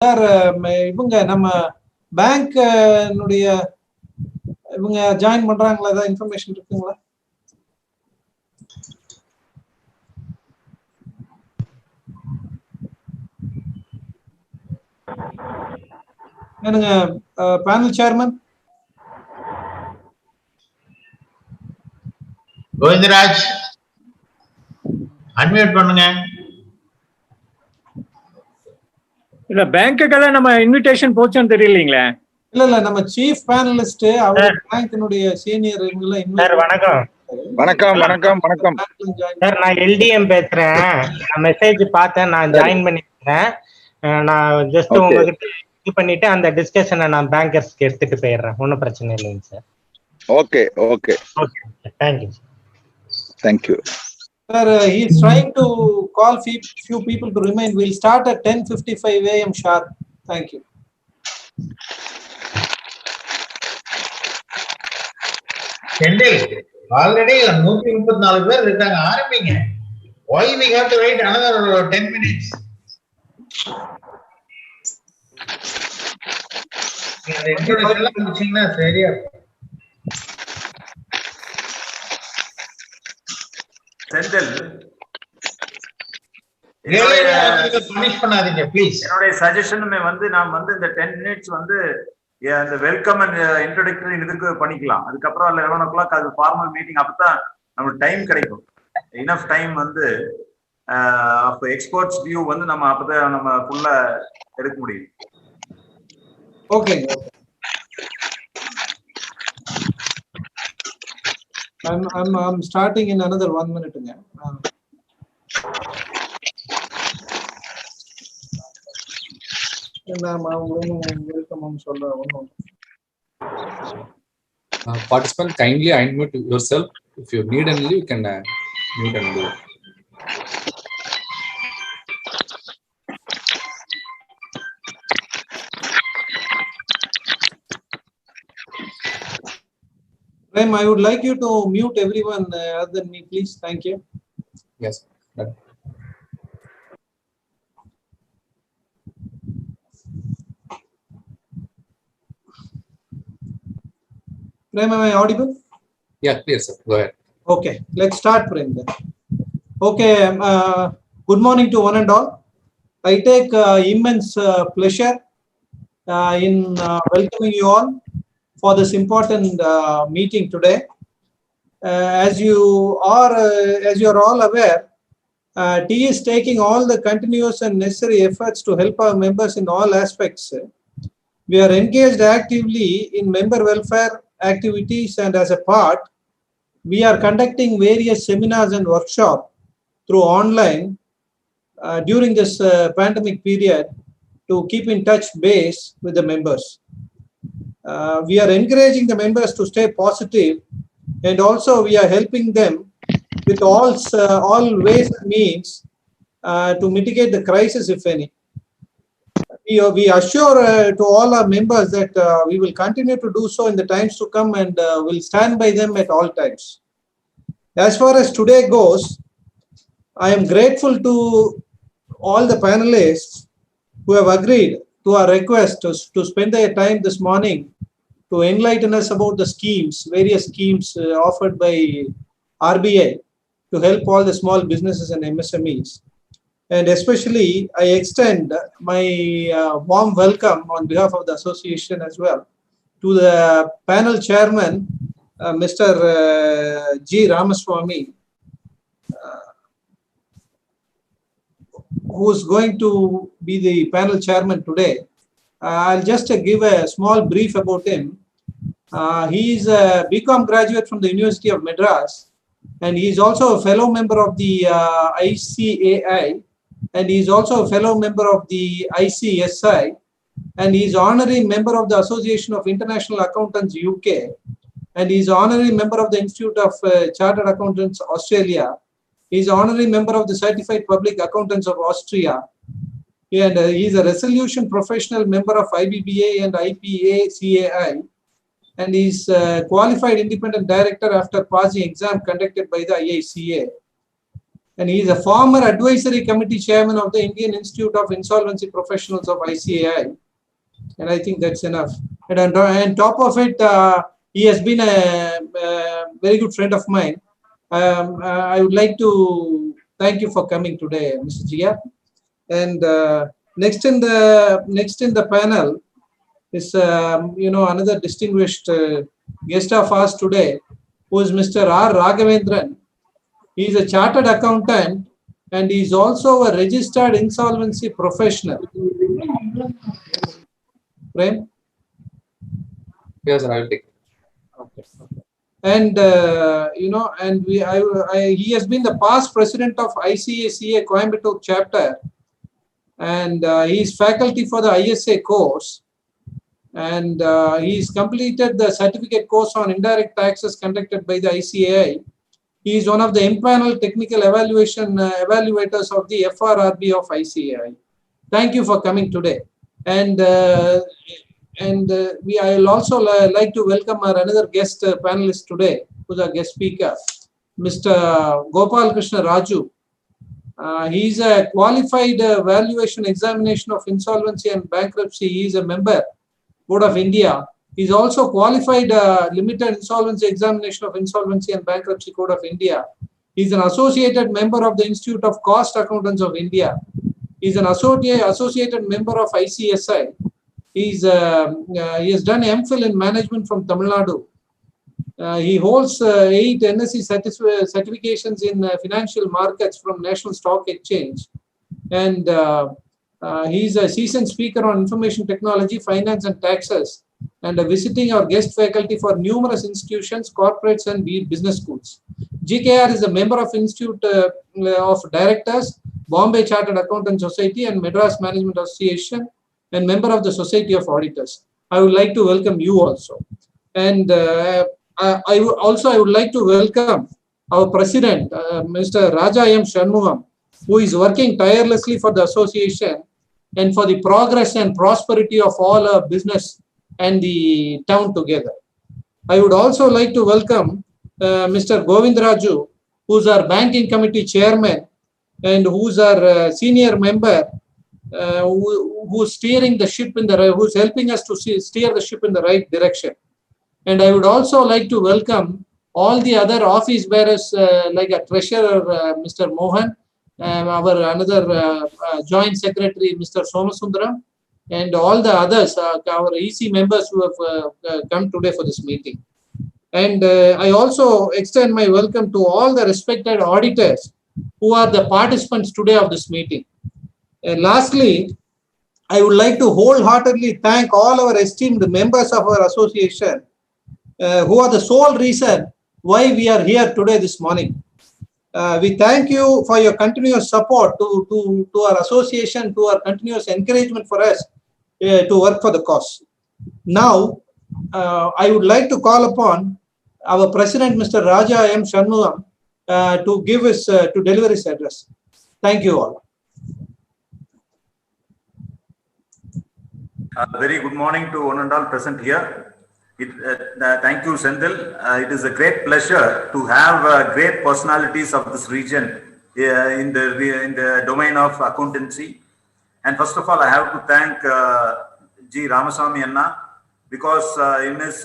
Sir இவங்க நம்ம bank இவங்க ஜாயின் பண்றாங்களா? ஏதாவது இன்ஃபர்மேஷன் இருக்குங்களா? என்னங்க பேனல் சேர்மன் கோவிந்தராஜ் அன்மியூட் பண்ணுங்க. இல்ல பேங்க்குக்கெல்லாம் நம்ம இன்விடேஷன் போச்சுன்னு தெரியலீங்களே. இல்ல நம்ம சீஃப் பேனலிஸ்ட் அவர் பேங்க்னுடைய சீனியர் இவங்க. சார் வணக்கம். வணக்கம் வணக்கம் வணக்கம் சார், நான் எல்டிஎம் பேசுறேன். நான் மெசேஜ் பார்த்தேன், நான் ஜாயின் பண்ணிக்கிறேன். நான் ஜஸ்ட் உங்ககிட்ட இது பண்ணிட்டு அந்த டிஸ்கஷனை நான் பேங்கர்ஸ்க்கு எடுத்துட்டு போயிடுறேன். ஒன்றும் பிரச்சனை இல்லைங்க sir. Okay okay okay, thank you. Thank you. Sir, he is trying to call few people to remain. We'll start at 10:55 a.m. sharp. Thank you. Already 134 பேர் இருக்காங்க. ஆரம்பிங்க. Why we have to wait another 10 minutes? இந்த introduction எல்லாம் முடிச்சீங்கன்னா சரியா இருக்கும். Senthil, punish பண்ணாதீங்க please. என்னுடைய சஜஷனுமே நாம் இந்த 10 மினிட்ஸ் அந்த வெல்கம் அண்ட் இன்ட்ரோடக்டரி இதுக்கு பண்ணிக்கலாம். அதுக்கப்புறம் 11 o'clock அது ஃபார்மல் மீட்டிங். அப்பதான் நமக்கு டைம் கிடைக்கும், இனஃப் டைம் எக்ஸ்போர்ட்ஸ் வியூ நம்ம அப்பதான் நம்ம ஃபுல்லா எடுக்க முடியும். Okay. I'm starting in another 1 minute. Participant, kindly unmute yourself. If you need any, you can mute and do it. Prem, I would like you to mute everyone other than me, please. Thank you. Yes. Done. Prem, am I audible? Yeah, clear, sir. Go ahead. Okay, let's start, Prem, then. Okay, good morning to one and all. I take immense pleasure in welcoming you all for this important meeting today. As you are all aware, T is taking all the continuous and necessary efforts to help our members in all aspects. We are engaged actively in member welfare activities, and as a part, we are conducting various seminars and workshops through online during this pandemic period to keep in touch base with the members. We are encouraging the members to stay positive, and also we are helping them with all ways and means to mitigate the crisis, if any. We assure to all our members that we will continue to do so in the times to come, and will stand by them at all times. As far as today goes, I am grateful to all the panelists who have agreed to our request to spend their time this morning to enlighten us about the schemes, various schemes offered by RBI to help all the small businesses and MSMEs. And especially, I extend my warm welcome on behalf of the association as well to the panel chairman, Mr. G. Ramaswamy, who is going to be the panel chairman today. I'll just give a small brief about him. He is a BCom graduate from the University of Madras, and he is also a fellow member of the ICAI, and he is also a fellow member of the ICSI, and he is honorary member of the Association of International Accountants UK, and he is honorary member of the Institute of Chartered Accountants Australia. He is honorary member of the Certified Public Accountants of Austria, and he is a resolution professional member of IBBA and IPA-CAI, and he is qualified independent director after passing exam conducted by the IICA. and he is a former advisory committee chairman of the Indian Institute of Insolvency Professionals of ICAI, and I think that's enough. And on top of it, he has been a very good friend of mine. I would like to thank you for coming today, Mr. Jia. And next in the panel is another distinguished guest of ours today, who is Mr. R. Raghavendran. He is a chartered accountant and he is also a registered insolvency professional. Prem? Yes, I will take it. Okay. And he has been the past president of ICACA Coimbatore chapter, and he is faculty for the ISA course, and he's completed the certificate course on indirect taxes conducted by the ICAI. He is one of the impaneled technical evaluators of the FRRB of ICAI. Thank you for coming today. And I will also like to welcome our another guest panelist today, who's our guest speaker, Mr. Gopal Krishna Raju. He is a qualified valuation examination of insolvency and bankruptcy. He is a member, Board of India. He is also qualified limited insolvency examination of insolvency and bankruptcy Code of India. He is an associated member of the Institute of Cost Accountants of India. He is an associated member of ICSI. He has done MPhil in management from Tamil Nadu. He holds 8 NSE certifications in financial markets from National Stock Exchange. And he is a seasoned speaker on information technology, finance and taxes, and a visiting or guest faculty for numerous institutions, corporates and business schools. GKR is a member of Institute of Directors, Bombay Chartered Accountant Society and Madras Management Association, and member of the Society of Auditors. I would like to welcome you also. And I would like to welcome our president, Mr. Raja M. Shanmugam, who is working tirelessly for the association and for the progress and prosperity of all our business and the town together. I would also like to welcome Mr. Govindraju, who's our banking committee chairman and who's our senior member, who's steering the ship who's helping us to steer the ship in the right direction. And I would also like to welcome all the other office bearers, like a treasurer, Mr. Mohan, our another joint secretary, Mr. Somasundaram, and all the others, our EC members who have come today for this meeting. And I also extend my welcome to all the respected auditors who are the participants today of this meeting. And lastly, I would like to wholeheartedly thank all our esteemed members of our association who are the sole reason why we are here today this morning. We thank you for your continuous support to our association, to our continuous encouragement for us to work for the cause. Now, I would like to call upon our president, Mr. Raja M. Shanmugam, to deliver his address. Thank you all. Very good morning to one and all present here. Thank you, Senthil. It is a great pleasure to have great personalities of this region in the domain of accountancy. And first of all, I have to thank G. Ramasamy Anna, because in his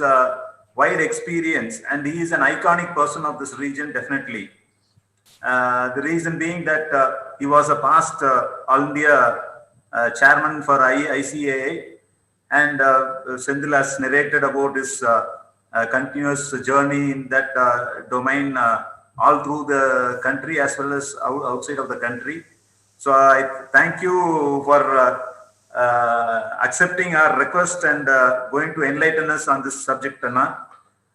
wide experience, and he is an iconic person of this region, definitely. The reason being that he was a past All India chairman for ICAA, and Senthil has narrated about his continuous journey in that domain all through the country as well as outside of the country. So I thank you for accepting our request and going to enlighten us on this subject, Anna.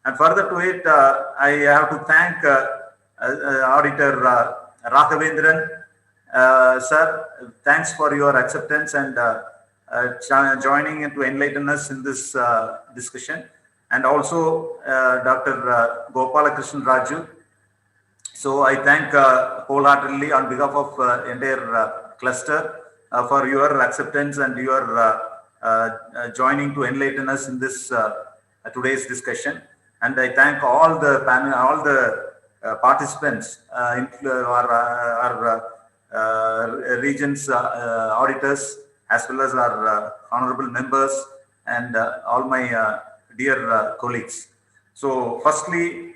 And further to it, I have to thank Auditor Raghavendran. Sir, thanks for your acceptance and joining and to enlighten us in this discussion. And also Dr. Gopala Krishna Raju. So I thank wholeheartedly on behalf of entire cluster for your acceptance and your joining to enlighten us in this today's discussion. And I thank all the panel, all the participants, our region's auditors, as well as our honorable members, and all my dear colleagues. So firstly,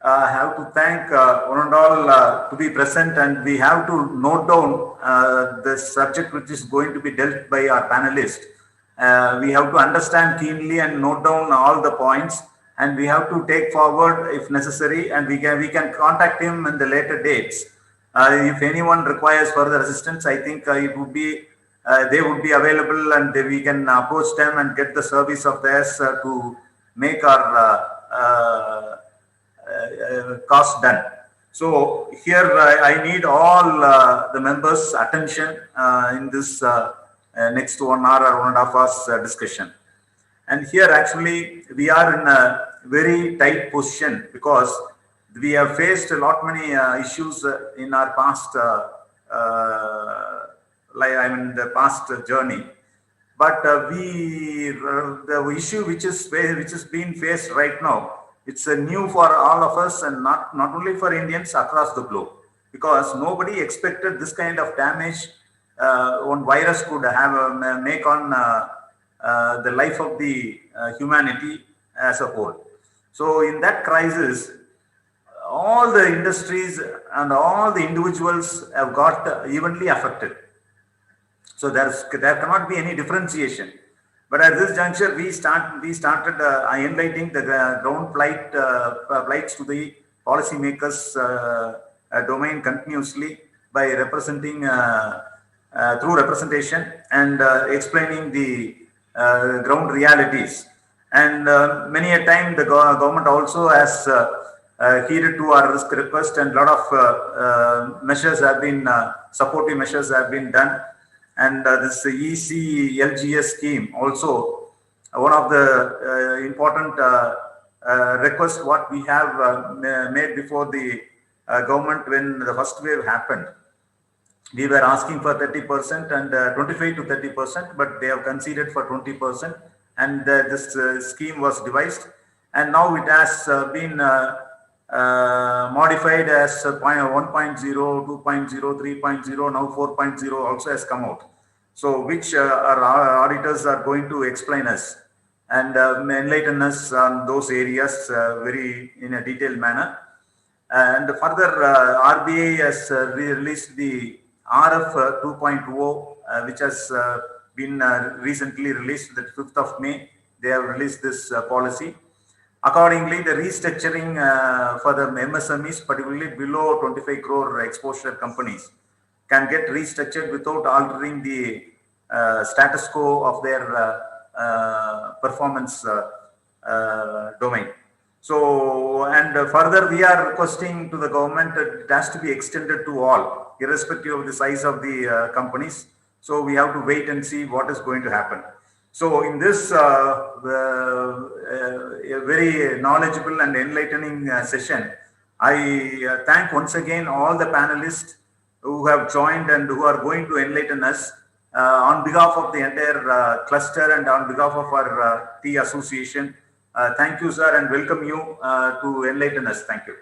I have to thank one and all to be present, and we have to note down the subject which is going to be dealt by our panelist. We have to understand keenly and note down all the points, and we have to take forward if necessary, and we can contact him in the later dates. If anyone requires further assistance, I think it would be they would be available, and we can approach them and get the service of theirs to make our cost done. So here I need all the members' attention in this next 1 hour or 1.5 hours discussion. And here actually we are in a very tight position because we have faced a lot many issues in our past, the past journey. But the issue which is being faced right now, it's new for all of us, and not only for Indians across the globe, because nobody expected this kind of damage one virus could have make on the life of the humanity as a whole. So in that crisis, all the industries and all the individuals have got evenly affected. So there cannot be any differentiation. But at this juncture, we started enlightening the ground plights to the policymakers domain continuously by representing through representation and explaining the ground realities. And many a time the government also has heeded to our request, and a lot of measures have been supportive measures have been done. And this Eclgs scheme also, one of the important requests what we have made before the government when the first wave happened. We were asking for 30% and 25 to 30%, but they have conceded for 20%, and this scheme was devised, and now it has been modified as 1.0, 2.0, 3.0, now 4.0 also has come out. So which our auditors are going to explain us and enlighten us on those areas very in a detailed manner. And further, RBI has released the RF 2.0, which has been recently released, the 5th of May. They have released this policy. Accordingly, the restructuring for the MSMEs, particularly below 25 crore exposure companies, can get restructured without altering the status quo of their performance domain. So, and further, we are requesting to the government that it has to be extended to all, irrespective of the size of the companies. So, we have to wait and see what is going to happen. So, in this very knowledgeable and enlightening session, I thank once again all the panelists who have joined and who are going to enlighten us on behalf of the entire cluster and on behalf of our tea association. Thank you, sir, and welcome you to enlighten us. Thank you.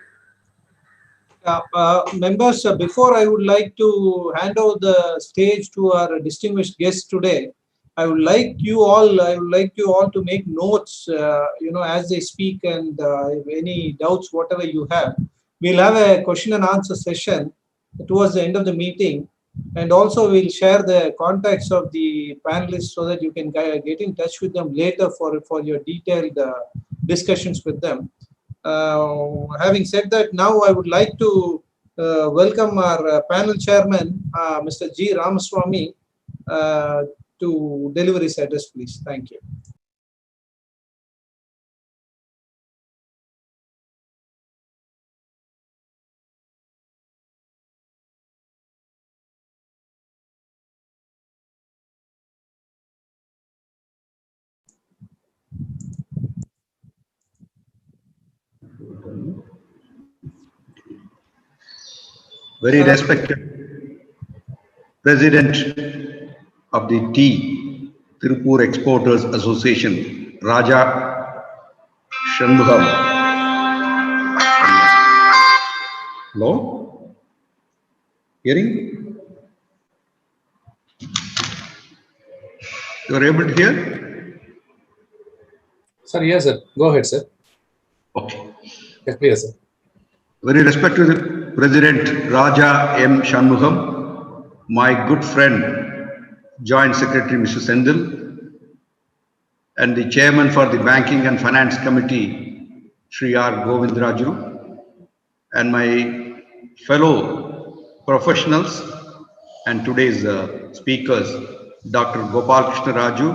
Members, before I would like to hand over the stage to our distinguished guests today, I would like you all to make notes, as they speak, and if any doubts, whatever you have. We'll have a question and answer session towards the end of the meeting, and also we'll share the contacts of the panelists so that you can get in touch with them later for your detailed discussions with them. Having said that, now I would like to welcome our panel chairman, Mr. G. Ramaswamy, to deliver his address, please. Thank you. Very respected President of the Tea Tiruppur Exporters Association, Raja Shanmugam. Hello? Hearing? You are able to hear? Sir, yes, sir. Go ahead, sir. Okay. Yes, please, sir. Very respected President Raja M. Shanmugam, my good friend, Joint Secretary Mr. Sendil, and the Chairman for the Banking and Finance Committee, Sri R. Govindraju, and my fellow professionals and today's speakers, Dr. Gopal Krishna Raju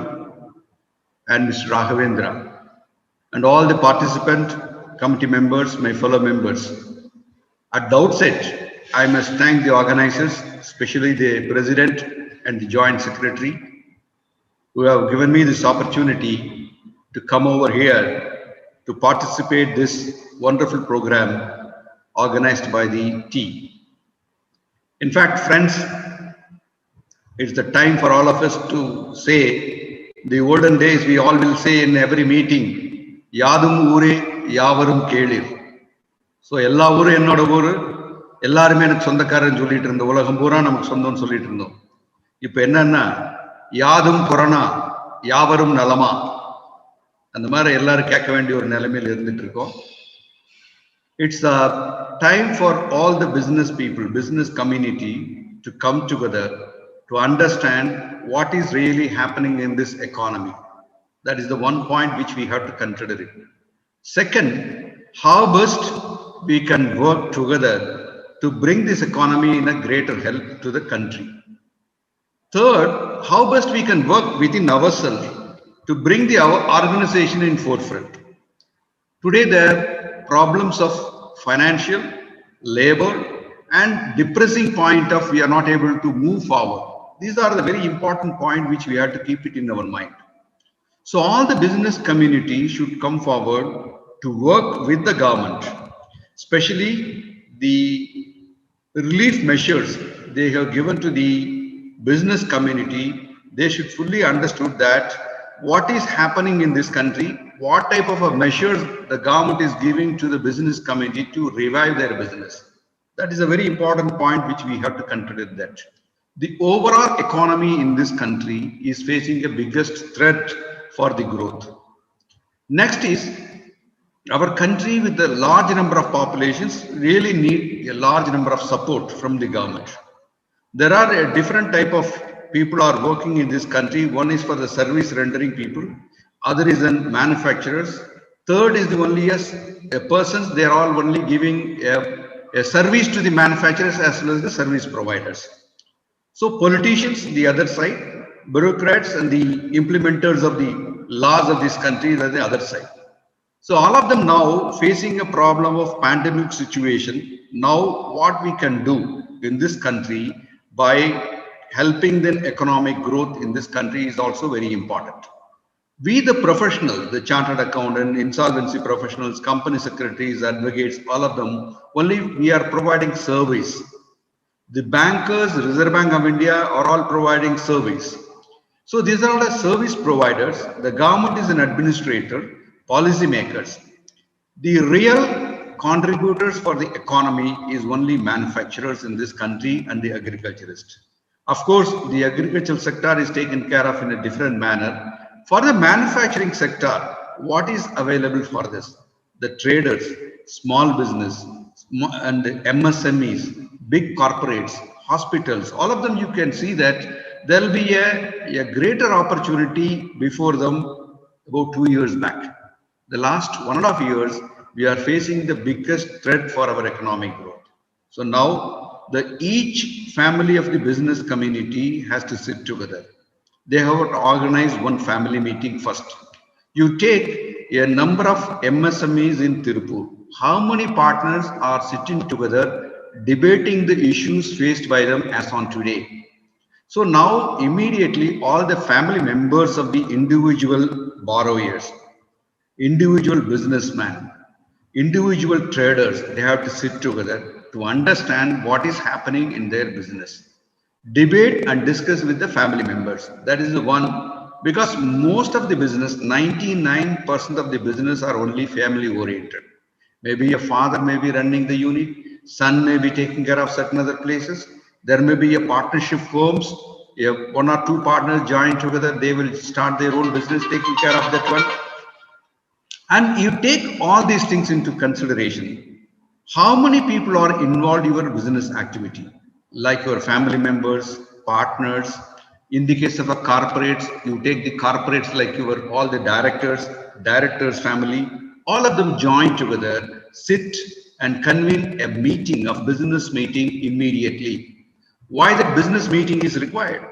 and Mr. Raghavendra, and all the participant committee members, my fellow members. At the outset, I must thank the organizers, especially the President and the Joint Secretary, who have given me this opportunity to come over here to participate this wonderful program organized by the T. In fact, friends, it's the time for all of us to say, the olden days we all will say in every meeting, Yadum Ure, Yavarum Kelir. So, எல்லா ஊரும் என்னோட ஊரு, எல்லாருமே எனக்கு சொந்தக்காரன்னு சொல்லிட்டு இருந்தோம், உலகம் பூரா நமக்கு சொந்தம்னு சொல்லிட்டு இருந்தோம். இப்போ என்னன்னா, யாதும் கொரோனா, யாவரும் நலமா, அந்த மாதிரி எல்லாரும் கேட்க வேண்டிய ஒரு நிலைமையில் இருந்துட்டு இருக்கோம். It's a time for all the business people, business community to come together to understand what is really happening in this economy. That is the one point which we have to consider it. Second, how best we can work together to bring this economy in a greater help to the country. Third, how best we can work within ourselves to bring the organization in forefront. Today, there are problems of financial, labor, and depressing point of we are not able to move forward. These are the very important point which we have to keep it in our mind. So all the business community should come forward to work with the government, especially the relief measures they have given to the business community. They should fully understood that what is happening in this country, what type of measures the government is giving to the business community to revive their business. That is a very important point which we have to consider, that the overall economy in this country is facing the biggest threat for the growth. Next is, our country with a large number of populations really need a large number of support from the government. There are a different type of people are working in this country. One is for the service rendering people, other is in manufacturers, third is the only as a persons, they are all only giving a service to the manufacturers as well as the service providers. So politicians, the other side, bureaucrats and the implementers of the laws of this country are the other side. So all of them now facing a problem of pandemic situation. Now what we can do in this country by helping the economic growth in this country is also very important. We the professionals, the chartered accountant, insolvency professionals, company secretaries, advocates, all of them, only we are providing service. The bankers, Reserve Bank of India are all providing service. So these are all the service providers. The government is an administrator, policy makers. The real contributors for the economy is only manufacturers in this country and the agriculturists. Of course, the agricultural sector is taken care of in a different manner. For the manufacturing sector, what is available for this? The traders, small business, and the MSMEs, big corporates, hospitals, all of them you can see that there will be a greater opportunity before them about 2 years back. The last 1.5 years, we are facing the biggest threat for our economic growth. So now each family of the business community has to sit together. They have to organize one family meeting first. You take a number of MSMEs in Tiruppur. How many partners are sitting together debating the issues faced by them as on today? So now immediately all the family members of the individual borrowers, individual businessmen, individual traders, they have to sit together to understand what is happening in their business. Debate and discuss with the family members. That is the one, because most of the business, 99% of the business are only family oriented. Maybe a father may be running the unit, son may be taking care of certain other places. There may be a partnership firms. If 1 or 2 partners join together, they will start their own business taking care of that one. And you take all these things into consideration. How many people are involved in your business activity? Like your family members, partners. In the case of a corporates, you take the corporates like your all the directors family, all of them join together, sit and convene a meeting of business meeting immediately. Why that business meeting is required?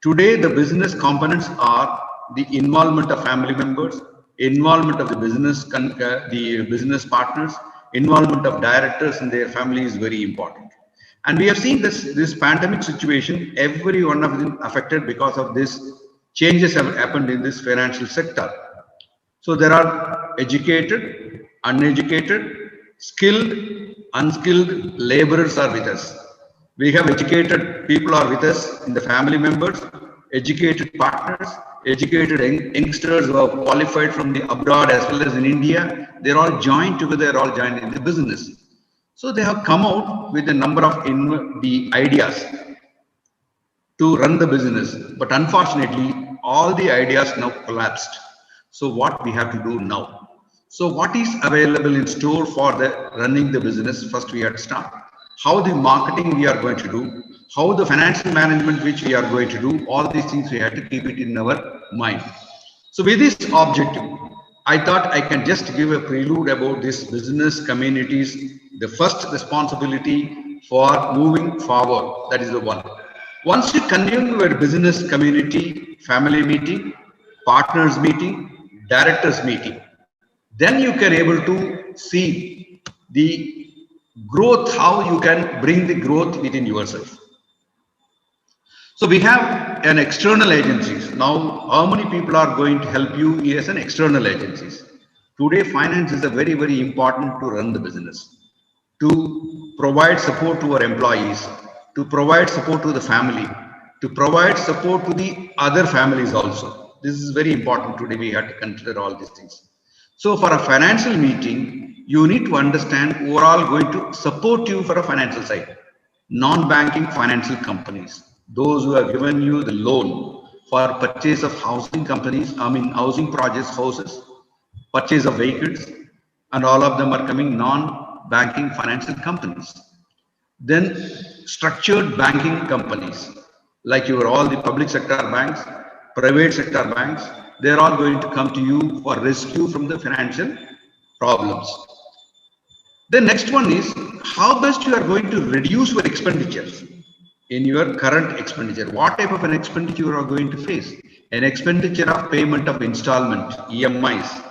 Today, the business components are the involvement of family members, involvement of the business partners, involvement of directors and their family is very important. And we have seen this pandemic situation, every one of them affected because of this changes have happened in this financial sector. So there are educated, uneducated, skilled, unskilled laborers are with us. We have educated people are with us in the family members, educated partners, educated youngsters who have qualified from the abroad as well as in India. They're all joined together, all joined in the business. So they have come out with a number of the ideas to run the business, but unfortunately, all the ideas now collapsed. So what we have to do now? So what is available in store for the running the business? First, we have to start. How the marketing we are going to do, how the financial management which we are going to do, all these things we have to keep it in our mind. So with this objective, I thought I can just give a prelude about this business communities, the first responsibility for moving forward. That is the one. Once you convene your business community, family meeting, partners meeting, directors meeting, then you can able to see the growth, how you can bring the growth within yourself. So we have an external agencies. Now, how many people are going to help you as an external agencies? Today, finance is a very, very important to run the business, to provide support to our employees, to provide support to the family, to provide support to the other families also. This is very important today. We have to consider all these things. So for a financial meeting, you need to understand who are all going to support you for a financial side. Non-banking financial companies, those who have given you the loan for purchase of housing companies, housing projects, houses, purchase of vehicles, and all of them are coming non-banking financial companies. Then structured banking companies, like all the public sector banks, private sector banks, they're all going to come to you for rescue from the financial problems. The next one is how best you are going to reduce your expenditures in your current expenditure. What type of an expenditure you are going to face? An expenditure of payment of installment, EMIs,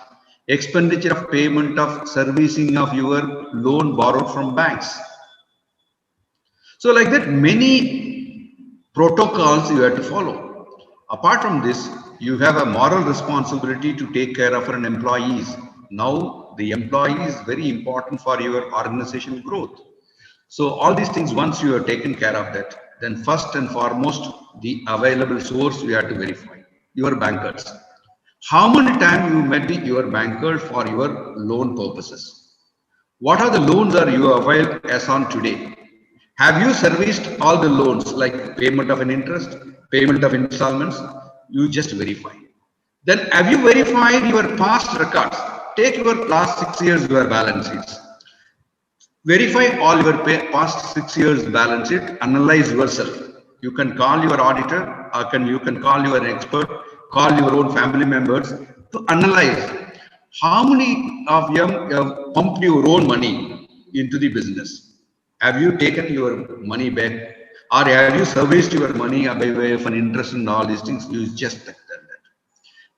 expenditure of payment of servicing of your loan borrowed from banks. So like that, many protocols you have to follow. Apart from this, you have a moral responsibility to take care of an employees. Now, the employee is very important for your organizational growth. So all these things, once you have taken care of that, then first and foremost, the available source you have to verify, your bankers. How many times you met your banker for your loan purposes? What are the loans are you availed as on today? Have you serviced all the loans like payment of an interest, payment of installments? You just verify. Then have you verified your past records? Take your last 6 years your balance sheets. Verify all your past 6 years balance sheet, analyze yourself. You can call your auditor, or you can call your expert, call your own family members to analyze how many of them have pumped your own money into the business. Have you taken your money back, or have you serviced your money by way of an interest and all these things? You just done that.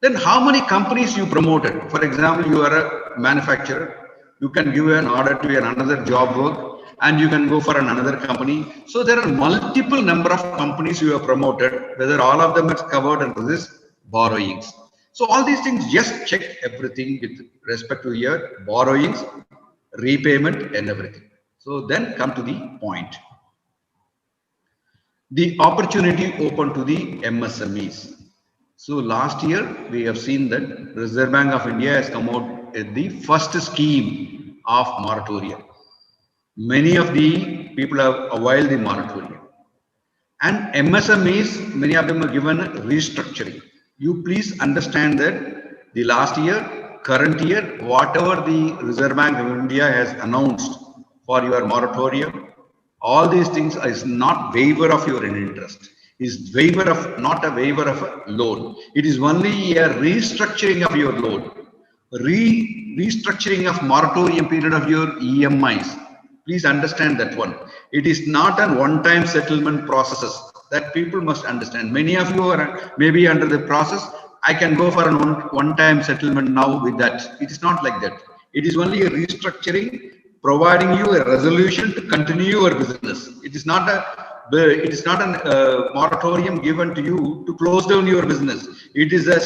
Then how many companies you promoted? For example, you are a manufacturer. You can give an order to another job work, and you can go for another company. So there are multiple number of companies you have promoted, whether all of them is covered under this borrowings. So all these things, just check everything with respect to your borrowings, repayment and everything. So then come to the point. The opportunity open to the MSMEs. So last year, we have seen that Reserve Bank of India has come out with the first scheme of moratorium. Many of the people have availed the moratorium. And MSMEs, many of them are given restructuring. You please understand that the last year, current year, whatever the Reserve Bank of India has announced for your moratorium, all these things is not waiver of your interest. Is waiver of, not a waiver of a loan. It is only a restructuring of your loan. Restructuring of moratorium period of your EMIs. Please understand that one. It is not a one-time settlement processes that people must understand. Many of you are maybe under the process. I can go for a one-time settlement now with that. It is not like that. It is only a restructuring, providing you a resolution to continue your business. It is not a moratorium given to you to close down your business. It is a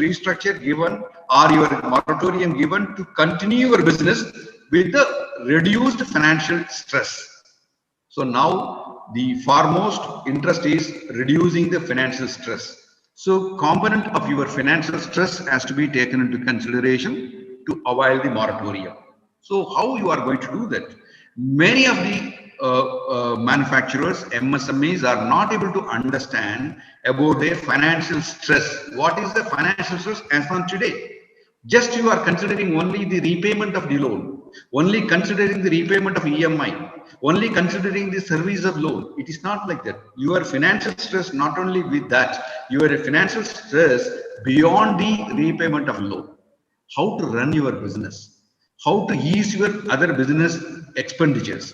restructure given, or your moratorium given to continue your business with the reduced financial stress. So now the foremost interest is reducing the financial stress. So component of your financial stress has to be taken into consideration to avail the moratorium. So how you are going to do that? Many of the manufacturers, MSMEs, are not able to understand about their financial stress. What is the financial stress as on today? Just you are considering only the repayment of the loan, only considering the repayment of EMI, only considering the service of loan. It is not like that. Your financial stress, not only with that, your financial stress beyond the repayment of loan. How to run your business, how to ease your other business expenditures,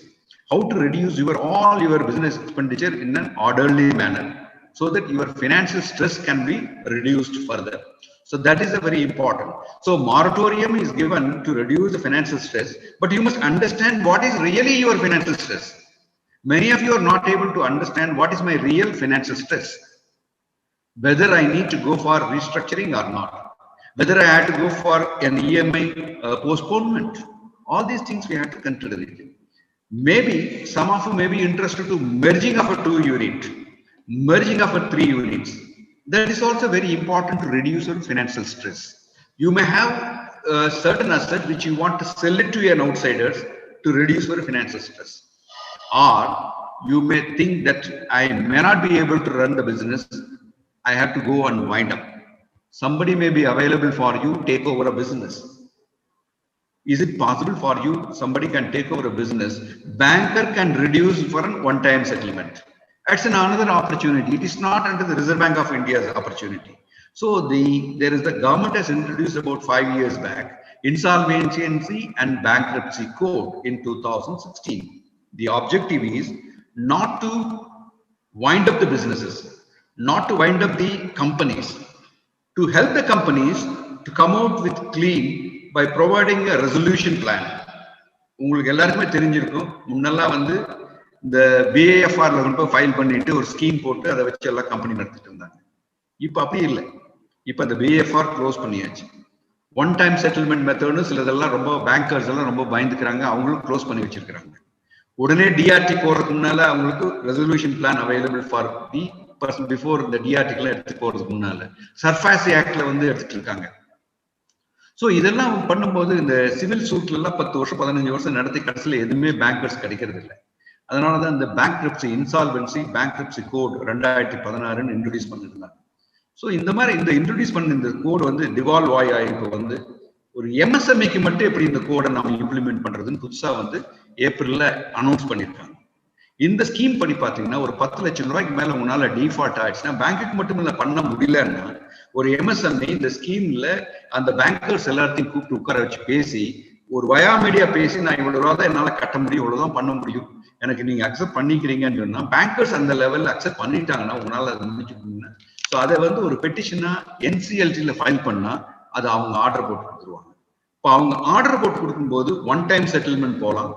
how to reduce all your business expenditure in an orderly manner, so that your financial stress can be reduced further. So that is a very important. So moratorium is given to reduce the financial stress, but you must understand what is really your financial stress. Many of you are not able to understand what is my real financial stress, whether I need to go for restructuring or not, whether I have to go for an EMI postponement. All these things we have to consider it. Maybe some of you may be interested to merging of a 2 unit, merging of a 3 units. That is also very important to reduce your financial stress. You may have a certain asset which you want to sell it to an outsiders to reduce your financial stress. Or you may think that I may not be able to run the business, I have to go and wind up. Somebody may be available for you, take over a business. Is it possible for you? Somebody can take over a business. Banker can reduce for a one-time settlement. That's another opportunity. It is not under the Reserve Bank of India's opportunity. So the government has introduced about 5 years back Insolvency and Bankruptcy Code in 2016. The objective is not to wind up the businesses, not to wind up the companies, to help the companies to come out with clean by providing a resolution plan. உங்களுக்கு எல்லாருக்குமே தெரிஞ்சிருக்கும், முன்னெல்லாம் வந்து இந்த BAFR-ல வந்து file பண்ணிட்டு ஒரு scheme போட்டு அதை வச்சு எல்லா கம்பெனி நடத்திட்டு இருந்தாங்க. இப்ப அப்படி இல்லை. இப்ப அந்த BAFR க்ளோஸ் பண்ணியாச்சு. ஒன் டைம் செட்டில்மெண்ட் மெத்தட்னு சிலதெல்லாம் ரொம்ப பேங்கர்ஸ் எல்லாம் ரொம்ப பயந்துக்கிறாங்க, அவங்களும் க்ளோஸ் பண்ணி வச்சிருக்காங்க. உடனே டிஆர்டி போறதுக்கு முன்னால அவங்களுக்கு resolution plan available for the person before இந்த டிஆர்டிக்குலாம் எடுத்து போறதுக்கு முன்னால சர்ஃபாசி ஆக்ட்ல வந்து எடுத்துட்டு இருக்காங்க. ஸோ இதெல்லாம் பண்ணும்போது இந்த சிவில் சூட்ல எல்லாம் 10 வருஷம் 15 வருஷம் நடத்தி கடைசியில் எதுவுமே பேங்கர்ஸ் கிடைக்கிறது இல்லை. அதனாலதான் இந்த bankruptcy insolvency bankruptcy code 2016 introduce பண்ணிருந்தாங்க. ஸோ இந்த மாதிரி இந்த இன்ட்ரோடியூஸ் பண்ண இந்த கோட் வந்து டிவால்வ் ஆகி இப்போ வந்து ஒரு MSMEக்கு மட்டும் எப்படி இந்த கோடை நம்ம இம்ப்ளிமெண்ட் பண்றதுன்னு புதுசா வந்து ஏப்ரல்ல அனௌன்ஸ் பண்ணிருக்காங்க. இந்த ஸ்கீம் படி பாத்தீங்கன்னா ஒரு 10 லட்சம் ரூபாய்க்கு மேல உங்களால டிஃபால்ட் ஆயிடுச்சுன்னா பேங்க்குக்கு மட்டும் இல்ல பண்ண முடியலன்னா ஒரு MSME இந்த ஸ்கீம்ல அந்த பேங்கர்ஸ் எல்லாத்தையும் கூப்பிட்டு உட்கார வச்சு பேசி ஒரு வயாமீடியா பேசி நான் இவ்வளவு ரூபா தான் என்னால கட்ட முடியும், இவ்வளவுதான் பண்ண முடியும், எனக்கு நீங்க அக்செப்ட் பண்ணிக்கிறீங்கன்னு சொன்னா பேங்கர்ஸ் அந்த லெவல்ல அக்செப்ட் பண்ணிட்டாங்கன்னா உங்களால அதை முடிச்சுக்கணும்னா ஸோ அதை வந்து ஒரு பெட்டிஷனா NCLT-ல ஃபைல் பண்ணா அது அவங்க ஆர்டர் போட்டு கொடுத்துருவாங்க. இப்போ அவங்க ஆர்டர் போட்டு கொடுக்கும்போது ஒன் டைம் செட்டில்மெண்ட் போகலாம்,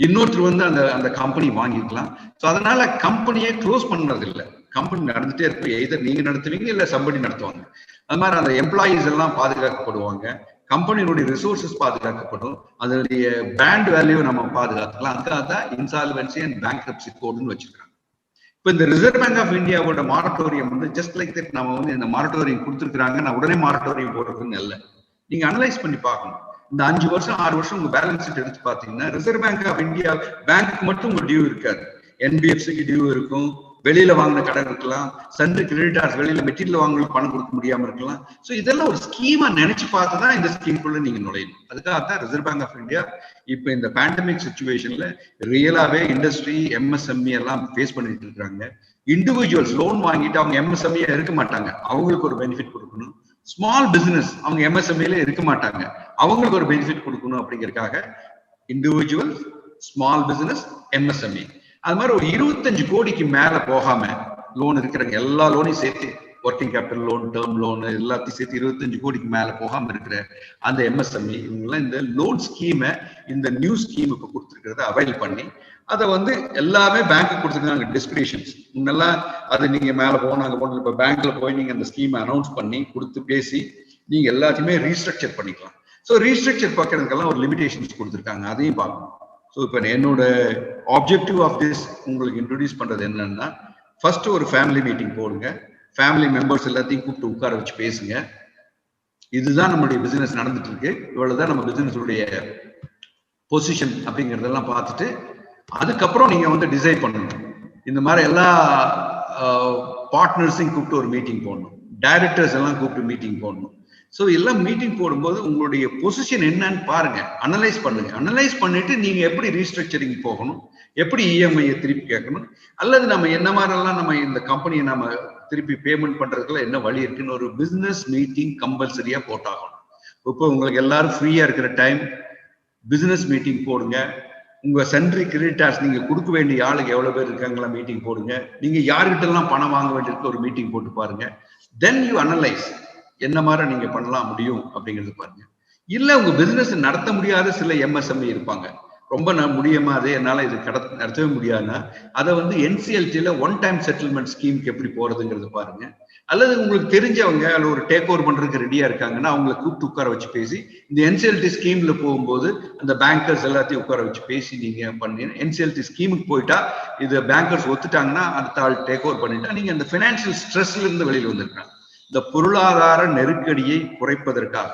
இன்னொருத்தர் வந்து அந்த கம்பெனி வாங்கிக்கலாம். ஸோ அதனால கம்பெனியை க்ளோஸ் பண்றது இல்லை, கம்பெனி நடந்துட்டே இருக்கு. எதர் நீங்க நடத்துவீங்க இல்ல சம்படி நடத்துவாங்க. அது மாதிரி அந்த எம்ப்ளாயீஸ் எல்லாம் பாதுகாக்கப்படுவாங்க, கம்பெனியினுடைய ரிசோர்சஸ் பாதுகாக்கப்படும், அதனுடைய பிராண்ட் வேல்யூ நம்ம பாதுகாக்கலாம். அதுக்காக தான் இன்சால்வென்சி அண்ட் பேங்க்ரப்சி கோட்னு வச்சிருக்காங்க. இப்போ இந்த ரிசர்வ் பேங்க் ஆஃப் இந்தியாவோட மாரட்டோரியம் வந்து ஜஸ்ட் லைக் தட் நம்ம வந்து இந்த மாரட்டோரியம் கொடுத்துருக்காங்க, நான் உடனே மாரட்டோரியம் போடுறதுன்னு இல்லை. நீங்க அனலைஸ் பண்ணி பார்க்கணும். இந்த 5 வருஷம் 6 வருஷம் உங்க பேலன்ஸ் ஷீட் எடுத்து பாத்தீங்கன்னா ரிசர்வ் பேங்க் ஆஃப் இந்தியா பேங்க்கு மட்டும் உங்க டியூ இருக்காது. என்பிஎஃப்சிக்கு டியூ இருக்கும், வெளியில வாங்கின கடன் இருக்கலாம், சண்டை கிரெடிட்டார்ஸ் வெளியில மெட்டீரியல் வாங்கலாம் பணம் கொடுக்க முடியாம இருக்கலாம். ஸோ இதெல்லாம் ஒரு ஸ்கீமா நினைச்சு பார்த்து தான் இந்த ஸ்கீம்குள்ள நீங்க நுழையணும். அதுக்காக தான் ரிசர்வ் பேங்க் ஆஃப் இந்தியா இப்ப இந்த பேண்டமிக் சுச்சுவேஷன்ல ரியலாவே இண்டஸ்ட்ரி எம்எஸ்எம்இ எல்லாம் ஃபேஸ் பண்ணிட்டு இருக்காங்க. இண்டிவிஜுவல்ஸ் லோன் வாங்கிட்டு அவங்க எம்எஸ்எம்இ இருக்க மாட்டாங்க, அவங்களுக்கு ஒரு பெனிஃபிட் கொடுக்கணும். ஸ்மால் பிசினஸ் அவங்க எம்எஸ்எம்இல இருக்க மாட்டாங்க, அவங்களுக்கு ஒரு பெனிஃபிட் கொடுக்கணும் அப்படிங்கறதுக்காக இண்டிவிஜுவல், ஸ்மால் பிசினஸ், எம்எஸ்எம்இ அது மாதிரி ஒரு 25 கோடிக்கு மேல போகாம லோன் இருக்கிறவங்க எல்லா லோனையும் சேர்த்து working capital loan, term loan எல்லாத்தையும் சேர்த்து 25 கோடிக்கு மேல போகாம இருக்கிற அந்த எம்எஸ்எம்இ இவங்கெல்லாம் இந்த லோன் ஸ்கீமை இந்த நியூ ஸ்கீம் இப்ப கொடுத்துருக்கிறத அவைல் பண்ணி அதை வந்து எல்லாமே பேங்க்கு கொடுத்துருக்காங்க. டிஸ்கிரிப்ஷன்ஸ் முன்னெல்லாம் அது நீங்க மேல போனாங்க போன இப்ப பேங்க்ல போய் நீங்க அந்த ஸ்கீமை அனௌன்ஸ் பண்ணி கொடுத்து பேசி நீங்க எல்லாத்தையுமே ரீஸ்ட்ரக்சர் பண்ணிக்கலாம். ஸோ ரீஸ்ட்ரக்சர் பார்க்கறதுக்கெல்லாம் ஒரு லிமிடேஷன்ஸ் கொடுத்துருக்காங்க, அதையும் பார்க்கணும். ஸோ இப்போ என்னோட ஆப்ஜெக்டிவ் ஆஃப் திஸ் உங்களுக்கு இன்ட்ரோடியூஸ் பண்றது என்னன்னா, ஃபர்ஸ்ட் ஒரு ஃபேமிலி மீட்டிங் போடுங்க, ஃபேமிலி மெம்பர்ஸ் எல்லாத்தையும் கூப்பிட்டு உட்கார வச்சு பேசுங்க. இதுதான் நம்மளுடைய பிசினஸ் நடந்துட்டு இருக்கு, இவ்வளவுதான் நம்ம பிசினஸ் உடைய பொசிஷன் அப்படிங்கறதெல்லாம் பார்த்துட்டு அதுக்கப்புறம் நீங்க வந்து டிசைட் பண்ணணும். இந்த மாதிரி எல்லா பார்ட்னர்ஸையும் கூப்பிட்டு ஒரு மீட்டிங் போடணும், டைரக்டர்ஸ் எல்லாம் கூப்பிட்டு மீட்டிங் போடணும். ஸோ எல்லாம் மீட்டிங் போடும்போது உங்களுடைய பொசிஷன் என்னன்னு பாருங்க, அனலைஸ் பண்ணுங்க. அனலைஸ் பண்ணிட்டு நீங்க எப்படி ரீஸ்ட்ரக்சரிங் போகணும், எப்படி இஎம்ஐயை திருப்பி கேட்கணும், அல்லது நம்ம என்ன மாதிரிலாம் நம்ம இந்த கம்பெனியை நம்ம திருப்பி பேமெண்ட் பண்றதுக்குள்ள என்ன வழி இருக்குன்னு ஒரு பிசினஸ் மீட்டிங் கம்பல்சரியா போட்டாகணும். இப்போ உங்களுக்கு எல்லாரும் ஃப்ரீயா இருக்கிற டைம் பிசினஸ் மீட்டிங் போடுங்க. உங்க சென்ட்ரி கிரெடிட்டார்ஸ் நீங்க கொடுக்க வேண்டிய ஆளுக்கு எவ்வளவு பேர் இருக்காங்களா மீட்டிங் போடுங்க. நீங்க யாருக்கிட்ட எல்லாம் பணம் வாங்க வேண்டியிருக்கு ஒரு மீட்டிங் போட்டு பாருங்க. தென் யூ அனலைஸ் என்ன மாதிரி நீங்க பண்ணலாம் முடியும் அப்படிங்கிறது பாருங்க. இல்ல உங்க பிசினஸ் நடத்த முடியாத சில எம்எஸ்எம்இ இருப்பாங்க, ரொம்ப முடியுமா அது என்னால இது நடத்தவே முடியாதுன்னா அதை வந்து என்சிஎல்டில ஒன் டைம் செட்டில்மெண்ட் ஸ்கீமுக்கு எப்படி போறதுங்கிறது பாருங்க. அல்லது உங்களுக்கு தெரிஞ்சவங்க அல்ல ஒரு டேக் ஓவர் பண்றதுக்கு ரெடியா இருக்காங்கன்னா அவங்களை கூப்பிட்டு உட்கார வச்சு பேசி இந்த என்சிஎல்டி ஸ்கீம்ல போகும்போது அந்த பேங்கர்ஸ் எல்லாத்தையும் உட்கார வச்சு பேசி நீங்க பண்ணீங்க. என்சிஎல்டி ஸ்கீமுக்கு போயிட்டா இது பேங்கர்ஸ் ஒத்துட்டாங்கன்னா அடுத்த ஆள் டேக் ஓவர் பண்ணிட்டா நீங்க அந்த பினான்சியல் ஸ்ட்ரெஸ்ல இருந்து வெளியில் வந்திருக்காங்க. இந்த பொருளாதார நெருக்கடியை குறைப்பதற்காக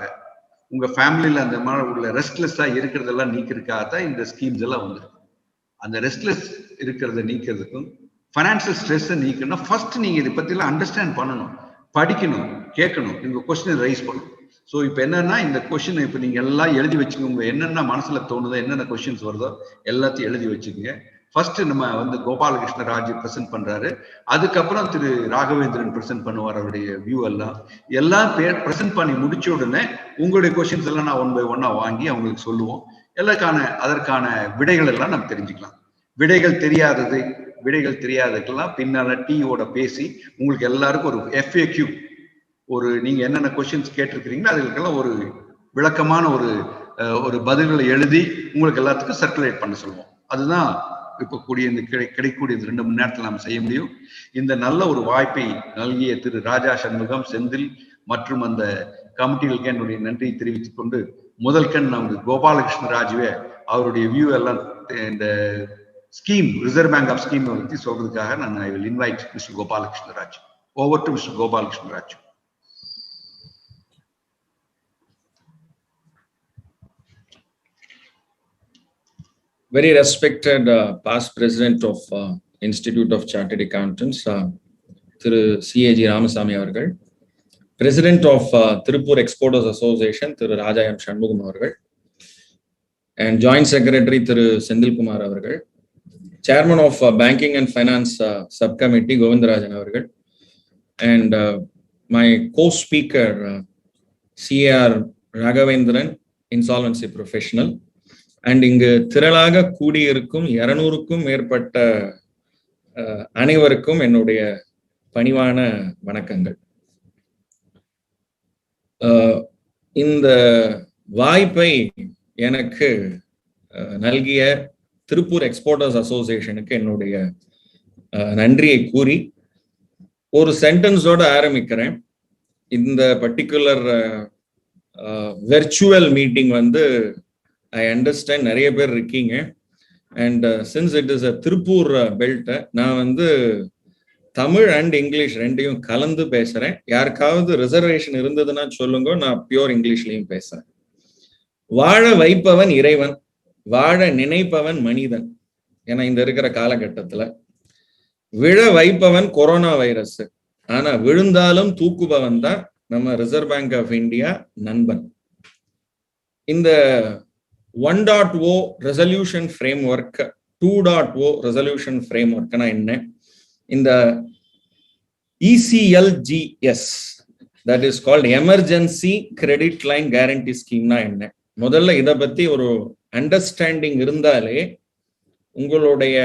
உங்க ஃபேமிலியில அந்த மாதிரி உள்ள ரெஸ்ட்லெஸ்ஸா இருக்கிறதெல்லாம் நீக்கிறதுக்காகத்தான் இந்த ஸ்கீம்ஸ் எல்லாம் வந்திருக்கு. அந்த ரெஸ்ட்லெஸ் இருக்கிறத நீக்கிறதுக்கும் ஃபைனான்சியல் ஸ்ட்ரெஸ் நீக்கணும். ஃபர்ஸ்ட் நீங்க இதை பத்தி எல்லாம் அண்டர்ஸ்டாண்ட் பண்ணணும், படிக்கணும், கேட்கணும், நீங்க கொஸ்டின் ரைஸ் பண்ணணும். ஸோ இப்போ என்னன்னா இந்த கொஸ்டின் இப்போ நீங்க எல்லாம் எழுதி வச்சுக்கோங்க, உங்க என்னென்ன மனசுல தோணுதோ என்னென்ன கொஸ்டின்ஸ் வருதோ எல்லாத்தையும் எழுதி வச்சுக்கோங்க. ஃபர்ஸ்ட் நம்ம வந்து கோபாலகிருஷ்ண ராஜு பிரசன்ட் பண்றாரு, அதுக்கப்புறம் திரு ராகவேந்திரன் பிரசன்ட் பண்ணுவார் அவருடைய வியூ எல்லாம் பிரசன்ட் பண்ணி முடிச்ச உடனே உங்களுடைய கொஸ்டின்ஸ் எல்லாம் நான் 1 by 1 வாங்கி அவங்களுக்கு சொல்லுவோம். அதற்கான விடைகள் எல்லாம் நம்ம தெரிஞ்சுக்கலாம். விடைகள் தெரியாததுக்கெல்லாம் பின்னால டீயோட பேசி உங்களுக்கு எல்லாருக்கும் ஒரு FAQ ஒரு நீங்க என்னென்ன கொஸ்டின்ஸ் கேட்டிருக்கிறீங்களோ அதுக்கெல்லாம் ஒரு விளக்கமான ஒரு பதில்களை எழுதி உங்களுக்கு எல்லாத்துக்கும் சர்க்குலேட் பண்ண சொல்லுவோம். அதுதான் இப்ப கிடைக்கக்கூடிய 2 மணி நேரத்தில் நாம் செய்ய முடியும். இந்த நல்ல ஒரு வாய்ப்பை நல்கிய திரு ராஜா சண்முகம், செந்தில் மற்றும் அந்த கமிட்டிகளுக்கு என்னுடைய நன்றியை தெரிவித்துக் கொண்டு முதல் கண் நமக்கு கோபாலகிருஷ்ண ராஜுவே அவருடைய வியூ எல்லாம் இந்த scheme reserve bank of scheme பற்றி சொல்றதுக்காக நான் I will invite mister Gopalakrishna Raju. Over to mister Gopalakrishna Raju. Very respected past president of Institute of Chartered Accountants, Thiru C.A.G. Ramasamy avargal, president of Tiruppur Exporters Association, Thiru Raja M. Shanmugam avargal, and joint secretary Thiru Sendil Kumar avargal, chairman of Banking and Finance Subcommittee Govindarajan avargal, and my co-speaker C.R. Raghavendran, insolvency professional. And இங்கு திரளாக கூடியிருக்கும் 200க்கும் மேற்பட்ட அனைவருக்கும் என்னுடைய பணிவான வணக்கங்கள். இந்த வாய்ப்பை எனக்கு நல்கிய திருப்பூர் எக்ஸ்போர்ட்டர்ஸ் அசோசியேஷனுக்கு என்னுடைய நன்றியை கூறி ஒரு சென்டென்ஸோட ஆரம்பிக்கிறேன். இந்த பர்டிகுலர் வெர்ச்சுவல் மீட்டிங் வந்து I understand நிறைய பேர் இருக்கீங்க. And since it is a Tiruppur belt, நான் வந்து தமிழ் அண்ட் இங்கிலீஷ் ரெண்டையும் கலந்து பேசுறேன். யாருக்காவது ரிசர்வேஷன் இருந்ததுன்னா சொல்லுங்க, நான் பியூர் இங்கிலீஷ்லயும் பேசுறேன். வாழ வைப்பவன் இறைவன், வாழ நினைப்பவன் மனிதன். ஏன்னா இந்த இருக்கிற காலகட்டத்துல விழ வைப்பவன் கொரோனா வைரஸ், ஆனா விழுந்தாலும் தூக்குபவன் தான் நம்ம ரிசர்வ் பேங்க் ஆஃப் இந்தியா நண்பன். இந்த 1.0 resolution framework, 2.0 resolution frame ஒர்க்னா என்ன? இந்த ECLGS, that is called emergency credit line guarantee ஸ்கீம்னா என்ன? முதல்ல இதை பத்தி ஒரு அண்டர்ஸ்டாண்டிங் இருந்தாலே உங்களுடைய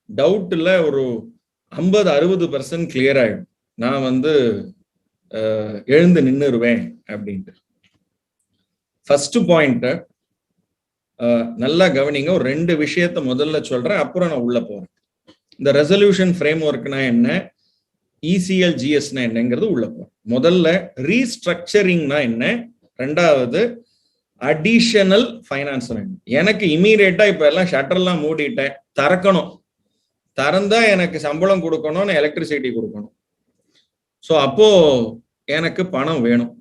டவுட்ல ஒரு 50-60% கிளியர் ஆயிடும். நான் எழுந்து நின்னுருவேன் அப்படின்ட்டு. ஃபர்ஸ்ட் பாயிண்ட் நல்லா கவனிங்க. ஒரு 2 விஷயத்த முதல்ல சொல்றேன், அப்புறம் நான் உள்ள போறேன். இந்த ரெசல்யூஷன் ஃப்ரேம் ஒர்க்னா என்ன, ECLGSனா என்னங்கிறது உள்ள போறேன். முதல்ல ரீஸ்ட்ரக்சரிங்னா என்ன, ரெண்டாவது அடிஷனல் ஃபைனான்ஸ். எனக்கு இமீடியட்டா இப்ப எல்லாம் ஷட்டர்லாம் மூடிட்டேன், திறக்கணும், திறந்தா எனக்கு சம்பளம் கொடுக்கணும், எலக்ட்ரிசிட்டி கொடுக்கணும். ஸோ அப்போ எனக்கு பணம் வேணும்.